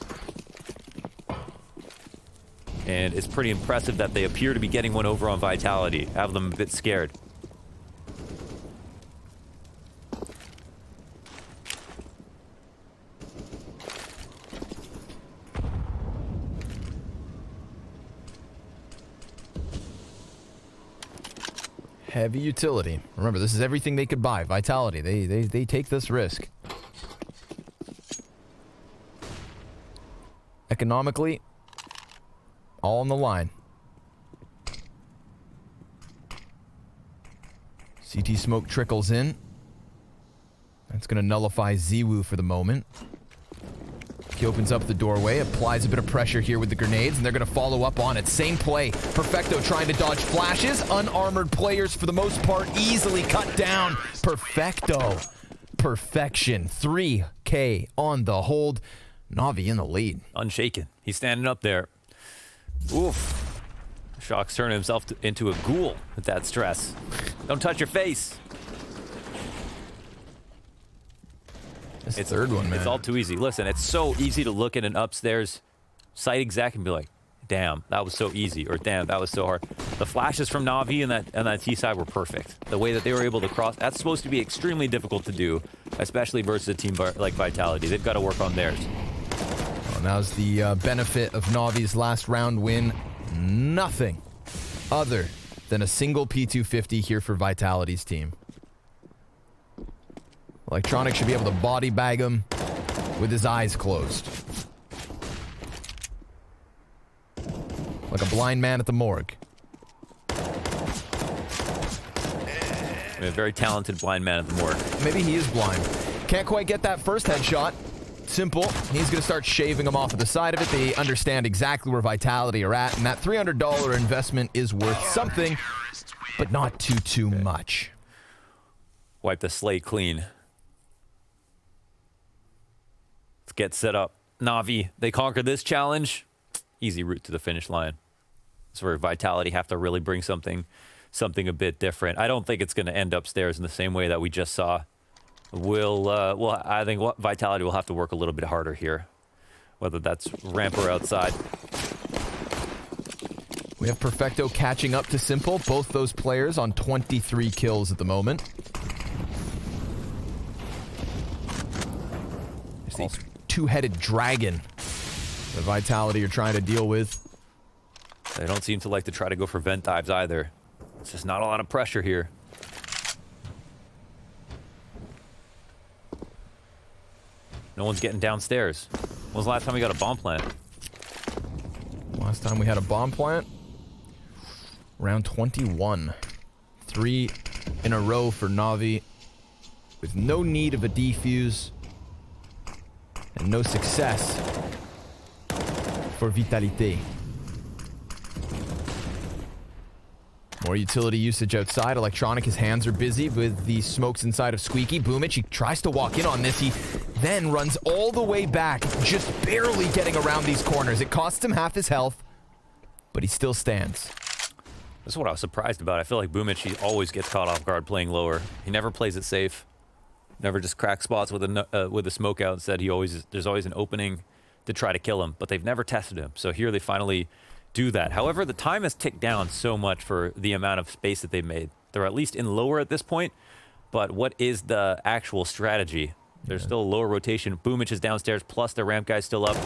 And it's pretty impressive that they appear to be getting one over on Vitality. Have them a bit scared. Heavy utility. Remember, this is everything they could buy. Vitality. They take this risk. Economically, all on the line. CT smoke trickles in. That's going to nullify zywoo for the moment. He opens up the doorway, applies a bit of pressure here with the grenades, and they're going to follow up on it. Same play. Perfecto trying to dodge flashes. Unarmored players, for the most part, easily cut down. Perfecto. Perfection. 3K on the hold. NaVi in the lead. Unshaken. He's standing up there. Oof. Shock's turning himself into a ghoul with that stress. Don't touch your face. It's third one, man. It's all too easy. Listen, it's so easy to look at an upstairs site exec and be like, damn, that was so easy, or damn, that was so hard. The flashes from NaVi and that T side were perfect. The way that they were able to cross, that's supposed to be extremely difficult to do, especially versus a team like Vitality. They've got to work on theirs. Well, now's the benefit of NaVi's last round win. Nothing other than a single P250 here for Vitality's team. Electronic should be able to body bag him with his eyes closed. Like a blind man at the morgue. A very talented blind man at the morgue. Maybe he is blind. Can't quite get that first headshot. Simple. He's going to start shaving them off of the side of it. They understand exactly where Vitality are at, and that $300 investment is worth something, but not too much. Wipe the slate clean. Let's get set up. NaVi, they conquer this challenge. Easy route to the finish line. It's where Vitality have to really bring something a bit different. I don't think it's going to end upstairs in the same way that we just saw. I think Vitality will have to work a little bit harder here, whether that's ramp or outside. We have Perfecto catching up to Simple. Both those players on 23 kills at the moment. There's the two-headed dragon that Vitality are trying to deal with. They don't seem to like to try to go for vent dives either. It's just not a lot of pressure here. No one's getting downstairs. When was the last time we got a bomb plant? Last time we had a bomb plant? Round 21. 3 in a row for NaVi, with no need of a defuse and no success for Vitality. More utility usage outside. Electronic, his hands are busy with the smokes inside of Squeaky. Boomich, he tries to walk in on this. He then runs all the way back, just barely getting around these corners. It costs him half his health, but he still stands. That's what I was surprised about. I feel like Boomich, he always gets caught off guard playing lower. He never plays it safe. Never just cracks spots with a smoke out. Instead, there's always an opening to try to kill him, but they've never tested him. So here they finally do that. However, the time has ticked down so much for the amount of space that they've made. They're at least in lower at this point, but what is the actual strategy? There's still a lower rotation. Boomich is downstairs, plus the ramp guy's still up.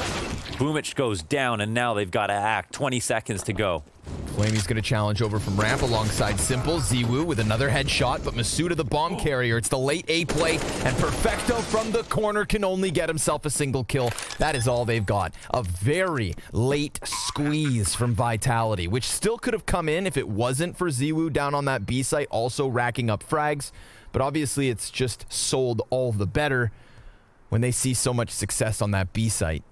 Boomich goes down, and now they've got to act. 20 seconds to go. Flamey's going to challenge over from ramp alongside Simple. zywoo with another headshot, but Masuda the bomb carrier. It's the late A play, and Perfecto from the corner can only get himself a single kill. That is all they've got. A very late squeeze from Vitality, which still could have come in if it wasn't for zywoo down on that B site, also racking up frags. But obviously, it's just sold all the better when they see so much success on that B site.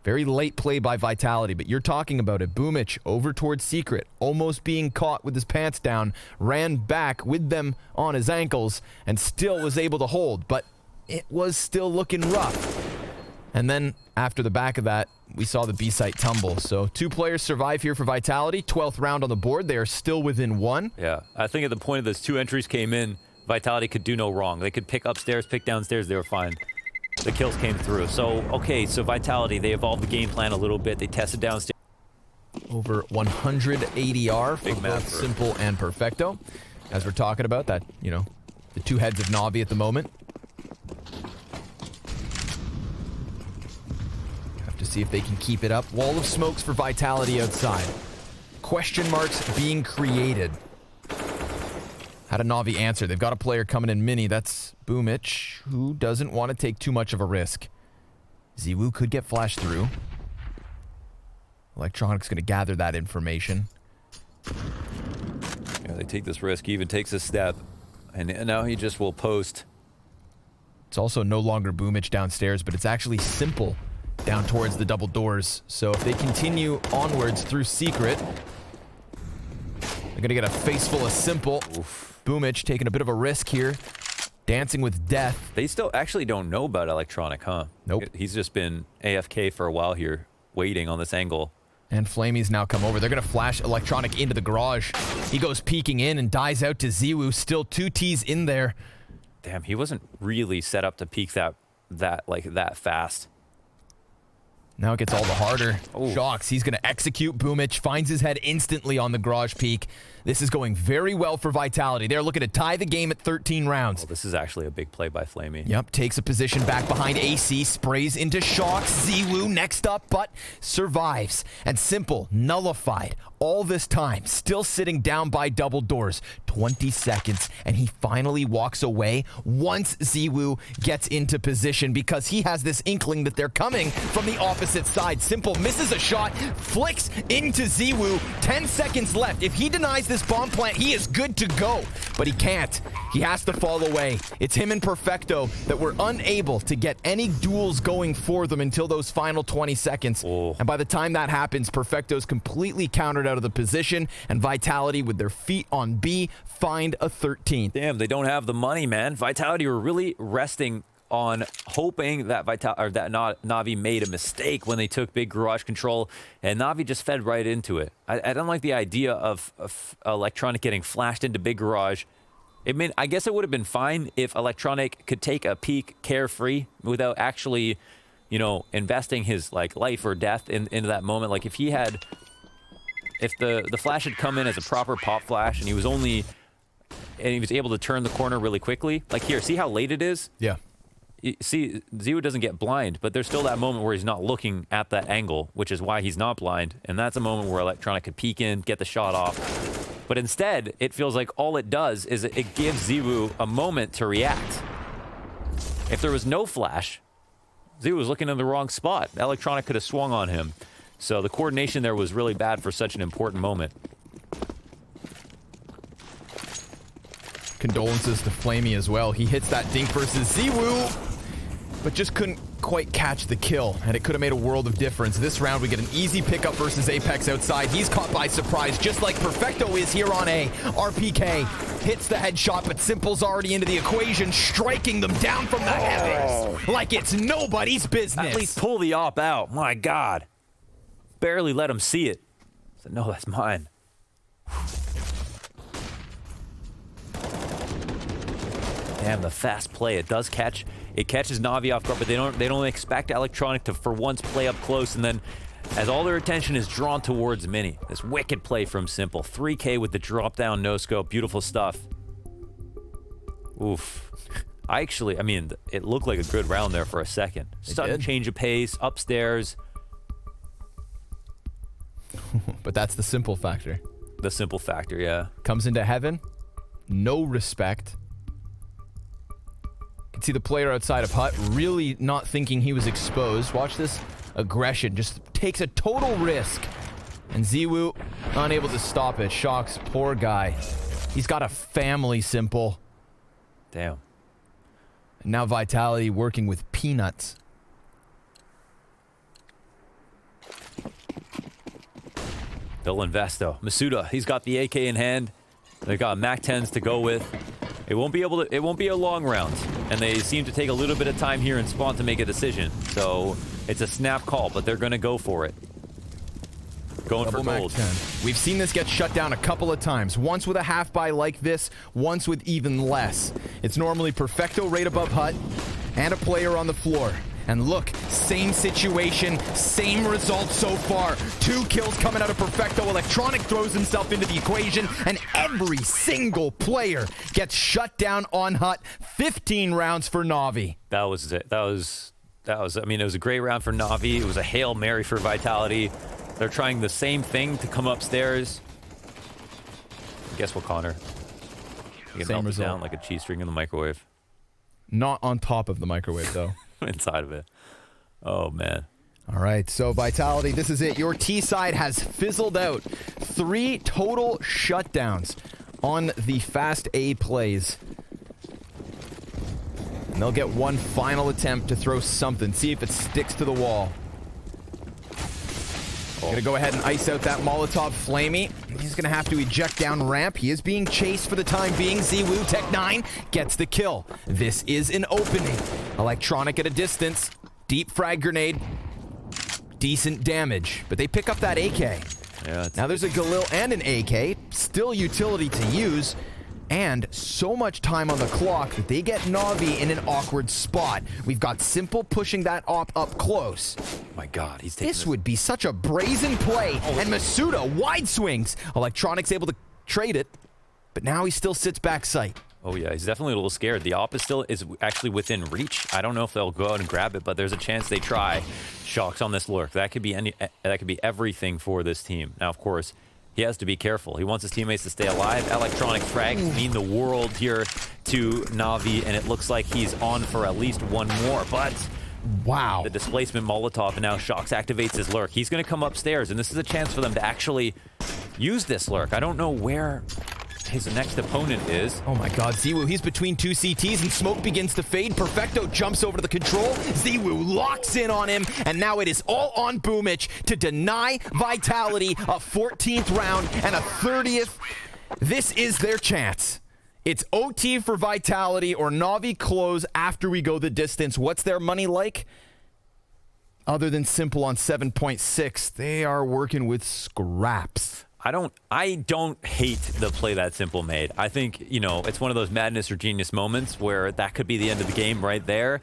Very late play by Vitality, but you're talking about it. Boomich over towards Secret, almost being caught with his pants down, ran back with them on his ankles, and still was able to hold, but it was still looking rough. And then, after the back of that, we saw the B-site tumble. So, 2 players survive here for Vitality. 12th round on the board. They are still within 1. Yeah, I think at the point of those 2 entries came in, Vitality could do no wrong. They could pick upstairs, pick downstairs, they were fine. The kills came through. So, okay, so Vitality, they evolved the game plan a little bit. They tested downstairs. Over 100 ADR for both Simple and Perfecto. As we're talking about that, you know, the 2 heads of NaVi at the moment. Have to see if they can keep it up. Wall of smokes for Vitality outside. Question marks being created. How did NaVi answer? They've got a player coming in mini. That's Boomich, who doesn't want to take too much of a risk. zywoo could get flashed through. Electronic's going to gather that information. Yeah, they take this risk. He even takes a step. And now he just will post It's also no longer Boomich downstairs, but it's actually Simple down towards the double doors. So if they continue onwards through secret, they're going to get a face full of Simple. Boomich taking a bit of a risk here, dancing with death. They still actually don't know about electronic, huh? Nope. He's just been AFK for a while here, waiting on this angle. And Flamey's now come over. They're going to flash electronic into the garage. He goes peeking in and dies out to zywoo. Still 2 T's in there. Damn, he wasn't really set up to peek that fast. Now it gets all the harder. Ooh. Shocks. He's going to execute Boomich. Finds his head instantly on the garage peak. This is going very well for Vitality. They're looking to tie the game at 13 rounds. Oh, this is actually a big play by Flamey. Yep, takes a position back behind AC, sprays into Shocks. zywoo next up, but survives. And Simple, nullified all this time, still sitting down by double doors. 20 seconds, and he finally walks away once zywoo gets into position because he has this inkling that they're coming from the opposite side. Simple misses a shot, flicks into zywoo. 10 seconds left. If he denies this bomb plant, he is good to go, but he can't. He has to fall away. It's him and Perfecto that were unable to get any duels going for them until those final 20 seconds. Oh. And by the time that happens, Perfecto's completely countered out of the position, and Vitality, with their feet on B, find a 13th. Damn, they don't have the money, man. Vitality were really resting on hoping that NaVi made a mistake when they took big garage control, and NaVi just fed right into it. I don't like the idea of Electronic getting flashed into big garage. I guess it would have been fine if Electronic could take a peek carefree without actually, you know, investing his life or death into that moment. Like if he had, if the flash had come in as a proper pop flash and he was able to turn the corner really quickly. Like here, see how late it is? Yeah. See, zywoo doesn't get blind, but there's still that moment where he's not looking at that angle, which is why he's not blind. And that's a moment where Electronic could peek in, get the shot off. But instead, it feels like all it does is it gives zywoo a moment to react. If there was no flash, zywoo was looking in the wrong spot. Electronic could have swung on him. So the coordination there was really bad for such an important moment. Condolences to Flamey as well. He hits that dink versus zywoo, but just couldn't quite catch the kill, and it could have made a world of difference. This round, we get an easy pickup versus Apex outside. He's caught by surprise, just like Perfecto is here on A. RPK hits the headshot, but Simple's already into the equation, striking them down from the heavens like it's nobody's business. At least pull the op out. My God. Barely let him see it. I said, no, that's mine. Damn, the fast play. It does catch. It catches NaVi off guard, but they don't expect Electronic to for once play up close, and then as all their attention is drawn towards Mini. This wicked play from Simple. 3K with the drop down no scope. Beautiful stuff. Oof. I mean, it looked like a good round there for a second. Sudden change of pace, upstairs. But that's the Simple factor. The Simple factor, yeah. Comes into heaven. No respect. Can see the player outside of hut really not thinking he was exposed. Watch this aggression. Just takes a total risk. And zywoo unable to stop it. Shocks, poor guy. He's got a family, Simple. Damn. And now Vitality working with peanuts. They'll invest though. Masuda, he's got the AK in hand. They've got Mac 10s to go with. It won't be a long round, and they seem to take a little bit of time here in spawn to make a decision. So it's a snap call, but they're going to go for it. Going Double for gold. Mac 10. We've seen this get shut down a couple of times. Once with a half buy like this, once with even less. It's normally Perfecto right above hut and a player on the floor. And look, same situation, same result so far. 2 kills coming out of Perfecto. Electronic throws himself into the equation, and every single player gets shut down on hut. 15 rounds for NaVi. That was it. That was. I mean, it was a great round for NaVi. It was a Hail Mary for Vitality. They're trying the same thing to come upstairs. Guess what, Connor? You get melted down like a cheese string in the microwave. Not on top of the microwave, though. Inside of it. Oh, man. All right, so Vitality, this is it. Your T side has fizzled out. 3 total shutdowns on the fast A plays. And they'll get one final attempt to throw something. See if it sticks to the wall. Gonna go ahead and ice out that Molotov Flamey. He's gonna have to eject down ramp. He is being chased for the time being. zywoo, Tech 9, gets the kill. This is an opening. Electronic at a distance. Deep frag grenade. Decent damage. But they pick up that AK. Yeah, now there's a Galil and an AK. Still utility to use. And so much time on the clock that they get NaVi in an awkward spot. We've got Simple pushing that op up close. My God, he's taking This would be such a brazen play. And Masuda wide swings. Electronic's able to trade it, but now he still sits back sight. Oh yeah, he's definitely a little scared. The op is actually within reach. I don't know if they'll go out and grab it, but there's a chance they try. Shocks on this lurk. That could be everything for this team. Now, of course, he has to be careful. He wants his teammates to stay alive. Electronic frags mean the world here to NaVi, and it looks like he's on for at least one more. But wow, the displacement Molotov, and now Shocks activates his lurk. He's going to come upstairs, and this is a chance for them to actually use this lurk. I don't know where his next opponent is. Oh my God, zywoo, he's between two CTs and smoke begins to fade. Perfecto jumps over to the control. zywoo locks in on him, and now it is all on Boomich to deny Vitality a 14th round and a 30th. This is their chance. It's OT for Vitality or NaVi close after we go the distance. What's their money like? Other than Simple on 7.6, they are working with scraps. I don't hate the play that Simple made. I think, you know, it's one of those madness or genius moments where that could be the end of the game right there.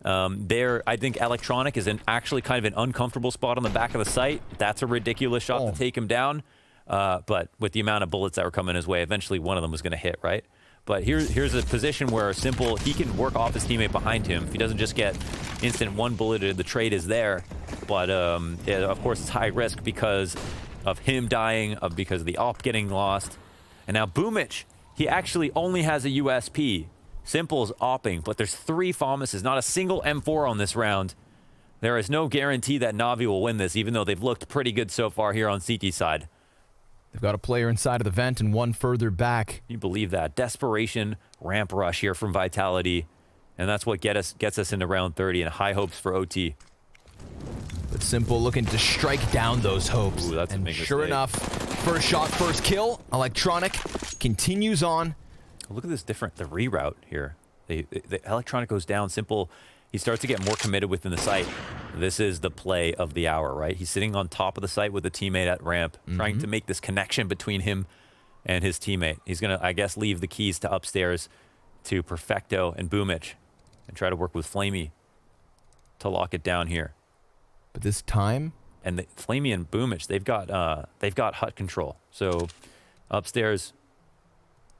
I think Electronic is actually kind of an uncomfortable spot on the back of the site. That's a ridiculous shot to take him down. But with the amount of bullets that were coming his way, eventually one of them was going to hit, right? But here's a position where Simple, he can work off his teammate behind him. If he doesn't just get instant one bulleted, the trade is there. But yeah, of course, it's high risk because of him dying, because of the op getting lost. And now Boomich, he actually only has a USP. Simple's opping, but there's 3 FAMASes, not a single M4 on this round. There is no guarantee that NaVi will win this, even though they've looked pretty good so far here on CT side. They've got a player inside of the vent and one further back. Can you believe that? Desperation ramp rush here from Vitality. And that's what gets us into round 30 and high hopes for OT. But Simple looking to strike down those hopes. Ooh, that's and a big sure mistake. enough, first shot, first kill. Electronic continues on. Look at this the reroute here. The Electronic goes down. Simple, he starts to get more committed within the site. This is the play of the hour, right? He's sitting on top of the site with a teammate at ramp, trying to make this connection between him and his teammate. He's going to, I guess, leave the keys to upstairs to Perfecto and Boomich and try to work with Flamey to lock it down here. But this time, and Flamey and Boomich, they've got hut control. So upstairs,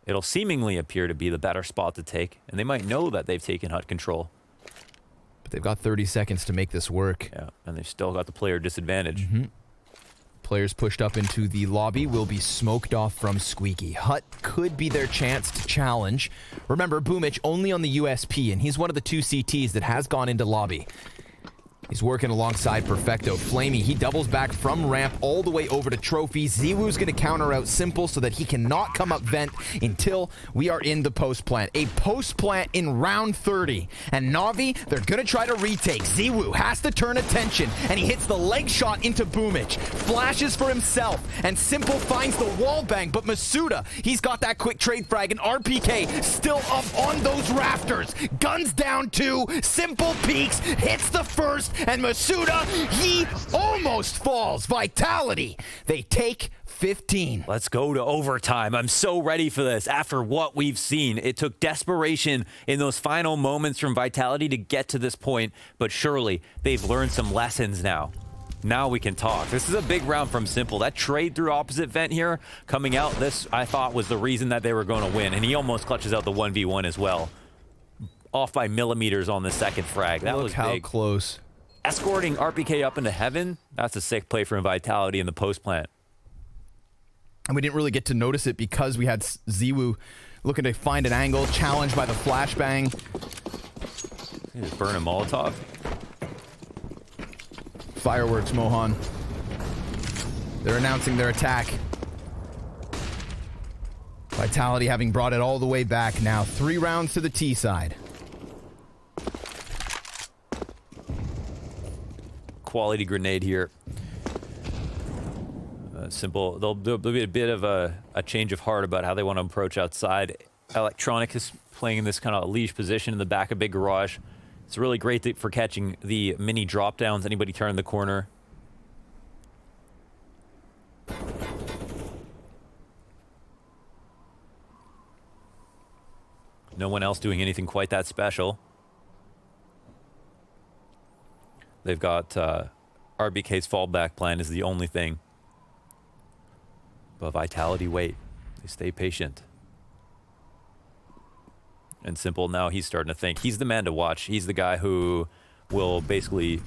it'll seemingly appear to be the better spot to take, and they might know that they've taken hut control. But they've got 30 seconds to make this work. Yeah, and they've still got the player disadvantage. Players pushed up into the lobby will be smoked off from Squeaky. Hut could be their chance to challenge. Remember, Boomich only on the USP, and he's one of the 2 CTs that has gone into lobby. He's working alongside Perfecto. Flamey, he doubles back from ramp all the way over to Trophy. zywoo's going to counter out Simple so that he cannot come up vent until we are in the post plant. A post plant in round 30. And NaVi, they're going to try to retake. zywoo has to turn attention, and he hits the leg shot into Boomich. Flashes for himself, and Simple finds the wall bang, but Masuda, he's got that quick trade frag, and RPK still up on those rafters. Guns down 2, Simple peeks, hits the first, and Masuda, he almost falls. Vitality, they take 15. Let's go to overtime. I'm so ready for this. After what we've seen, it took desperation in those final moments from Vitality to get to this point, but surely they've learned some lessons now. Now we can talk. This is a big round from Simple. That trade through opposite vent here coming out, this I thought was the reason that they were going to win, and he almost clutches out the 1v1 as well. Off by millimeters on the second frag. That was how big. Close. Escorting RPK up into heaven, that's a sick play for Vitality in the post plant. And we didn't really get to notice it because we had zywoo looking to find an angle, challenged by the flashbang. Just burn a Molotov. Fireworks, Mohan. They're announcing their attack. Vitality having brought it all the way back now. 3 rounds to the T side. quality grenade here. Simple. There'll be a bit of a change of heart about how they want to approach outside. Electronic is playing in this kind of leash position in the back of big garage. It's really great for catching the mini drop downs. Anybody turn the corner. No one else doing anything quite that special. They've got RBK's fallback plan is the only thing. But vitality wait. They stay patient. And Simple, now he's starting to think. He's the man to watch. He's the guy who will basically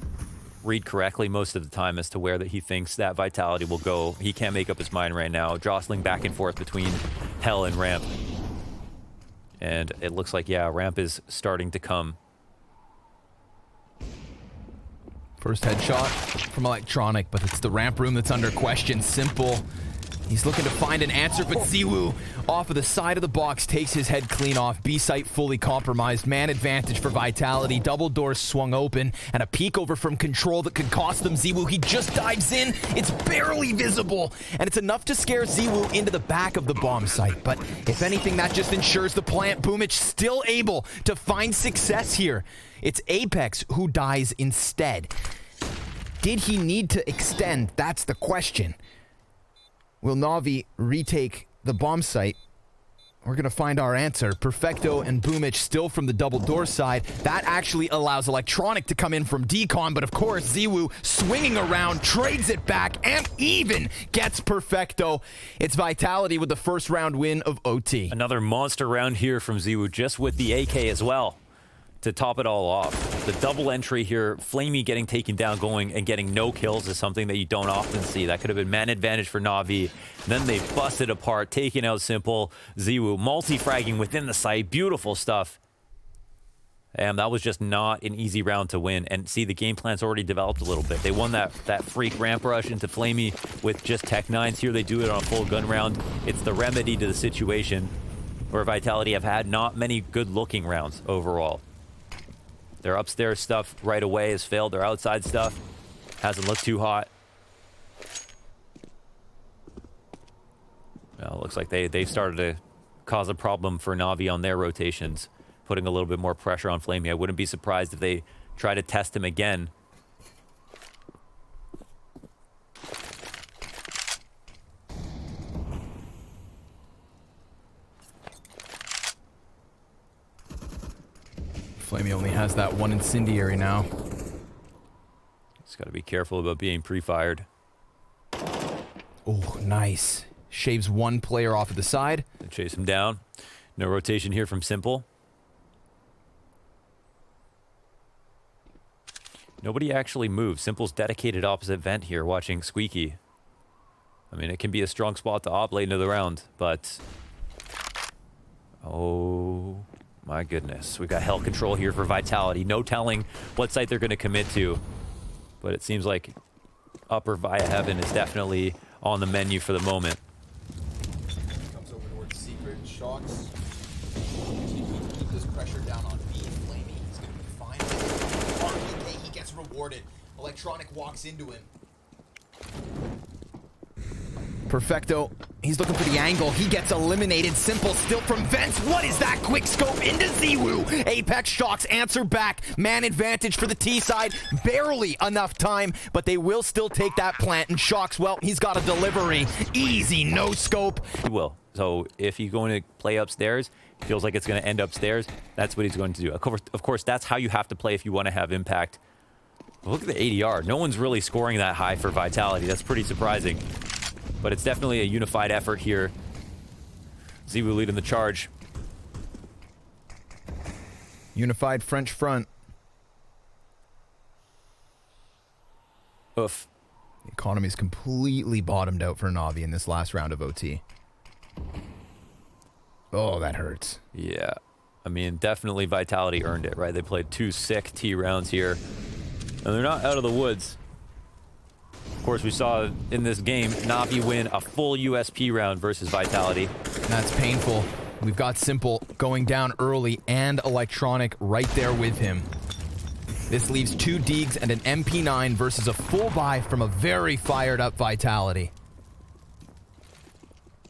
read correctly most of the time as to where that he thinks that vitality will go. He can't make up his mind right now. Jostling back and forth between Hell and Ramp. And it looks like, yeah, Ramp is starting to come. First headshot from Electronic, but it's the ramp room that's under question. Simple. He's looking to find an answer, but zywoo off of the side of the box takes his head clean off. B site fully compromised. Man advantage for Vitality. Double doors swung open, and a peek over from control that could cost them zywoo. He just dives in. It's barely visible, and it's enough to scare zywoo into the back of the bomb site. But if anything, that just ensures the plant. Boomich still able to find success here. It's Apex who dies instead. Did he need to extend? That's the question. Will NaVi retake the bomb site? We're going to find our answer. Perfecto and Boomich still from the double door side. That actually allows Electronic to come in from decon, but of course, zywoo swinging around, trades it back, and even gets Perfecto. It's Vitality with the first round win of OT. Another monster round here from zywoo, just with the AK as well, to top it all off. The double entry here, Flamey getting taken down, going and getting no kills is something that you don't often see. That could have been man advantage for NaVi. Then they busted apart, taking out Simple. zywoo multi-fragging within the site. Beautiful stuff. And that was just not an easy round to win. And see, the game plan's already developed a little bit. They won that freak ramp rush into Flamey with just Tech 9s. Here they do it on a full gun round. It's the remedy to the situation where Vitality have had not many good-looking rounds overall. Their upstairs stuff right away has failed. Their outside stuff hasn't looked too hot. Well, it looks like they've started to cause a problem for NaVi on their rotations, putting a little bit more pressure on Flamey. I wouldn't be surprised if they try to test him again. Flamey only has that one incendiary now. Just got to be careful about being pre-fired. Oh, nice. Shaves one player off of the side. And chase him down. No rotation here from Simple. Nobody actually moves. Simple's dedicated opposite vent here, watching Squeaky. I mean, it can be a strong spot to op late into the round, but... Oh... my goodness, we've got hell control here for Vitality. No telling what site they're going to commit to. But it seems like upper via heaven is definitely on the menu for the moment. Comes over towards Secret, shocks. Keep this pressure down on B. Flamey, he's going to be fine. RBK, he gets rewarded. Electronic walks into him. Perfecto, he's looking for the angle. He gets eliminated. Simple still from vents. What is that? Quick scope into zywoo. Apex shocks answer back. Man advantage for the T side. Barely enough time, but they will still take that plant. And shocks, well, he's got a delivery. Easy, no scope. He will. So if he's going to play upstairs, feels like it's going to end upstairs, that's what he's going to do. Of course, that's how you have to play if you want to have impact. Look at the ADR. No one's really scoring that high for Vitality. That's pretty surprising. But it's definitely a unified effort here. zywoo leading the charge. Unified French front. Oof. The economy's completely bottomed out for NaVi in this last round of OT. Oh, that hurts. Yeah. I mean, definitely Vitality earned it, right? They played 2 sick T rounds here. And they're not out of the woods. Of course, we saw in this game, NaVi win a full USP round versus Vitality. That's painful. We've got Simple going down early and Electronic right there with him. This leaves 2 Deegs and an MP9 versus a full buy from a very fired up Vitality.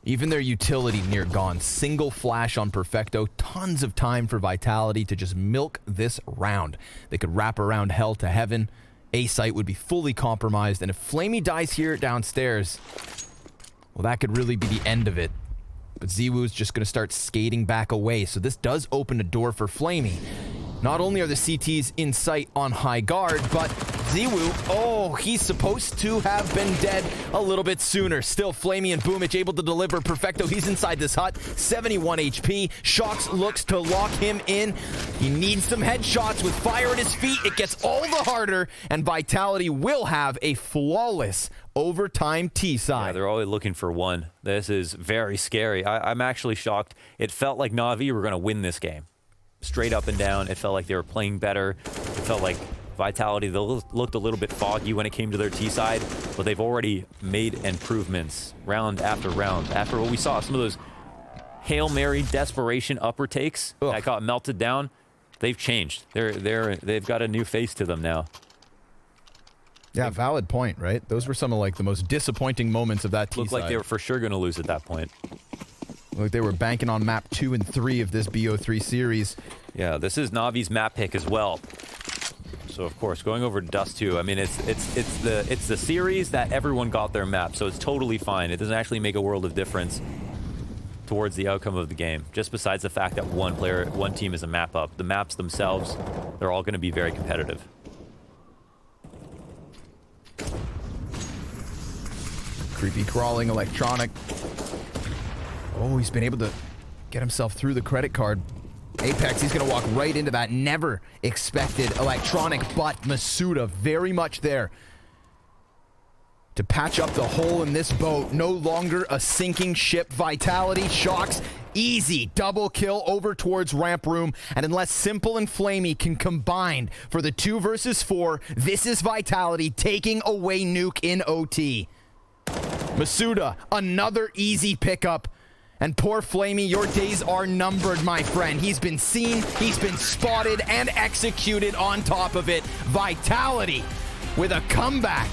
Even their utility near gone. Single flash on Perfecto. Tons of time for Vitality to just milk this round. They could wrap around hell to heaven. A site would be fully compromised. And if Flamey dies here downstairs, well, that could really be the end of it. But zywoo's just going to start skating back away. So this does open a door for Flamey. Not only are the CTs in sight on high guard, but zywoo, oh, he's supposed to have been dead a little bit sooner. Still, Flamey and Boomich able to deliver. Perfecto, he's inside this hut. 71 HP. Shox looks to lock him in. He needs some headshots with fire at his feet. It gets all the harder, and Vitality will have a flawless overtime T side. Yeah, they're always looking for one. This is very scary. I'm actually shocked. It felt like NaVi were going to win this game. Straight up and down. It felt like they were playing better. It felt like Vitality, they looked a little bit foggy when it came to their T side, but they've already made improvements round after round. After what we saw, some of those Hail Mary desperation upper takes that got melted down, they've changed. They've got a new face to them now. Yeah, valid point, right? Those were some of like the most disappointing moments of that T side. Looked like they were for sure going to lose at that point. Like they were banking on map 2 and 3 of this BO3 series. Yeah, this is NaVi's map pick as well. So of course, going over to Dust 2, I mean, it's the series that everyone got their map, so it's totally fine. It doesn't actually make a world of difference towards the outcome of the game. Just besides the fact that one team is a map up, the maps themselves, they're all going to be very competitive. Creepy crawling electronic. Oh, he's been able to get himself through the credit card. Apex, he's going to walk right into that never expected electronic, but Masuda very much there to patch up the hole in this boat. No longer a sinking ship. Vitality, Shox, easy double kill over towards ramp room. And unless Simple and Flamey can combine for the 2 versus 4, this is Vitality taking away Nuke in OT. Masuda, another easy pickup. And poor Flamey, your days are numbered, my friend. He's been seen, he's been spotted, and executed on top of it. Vitality with a comeback.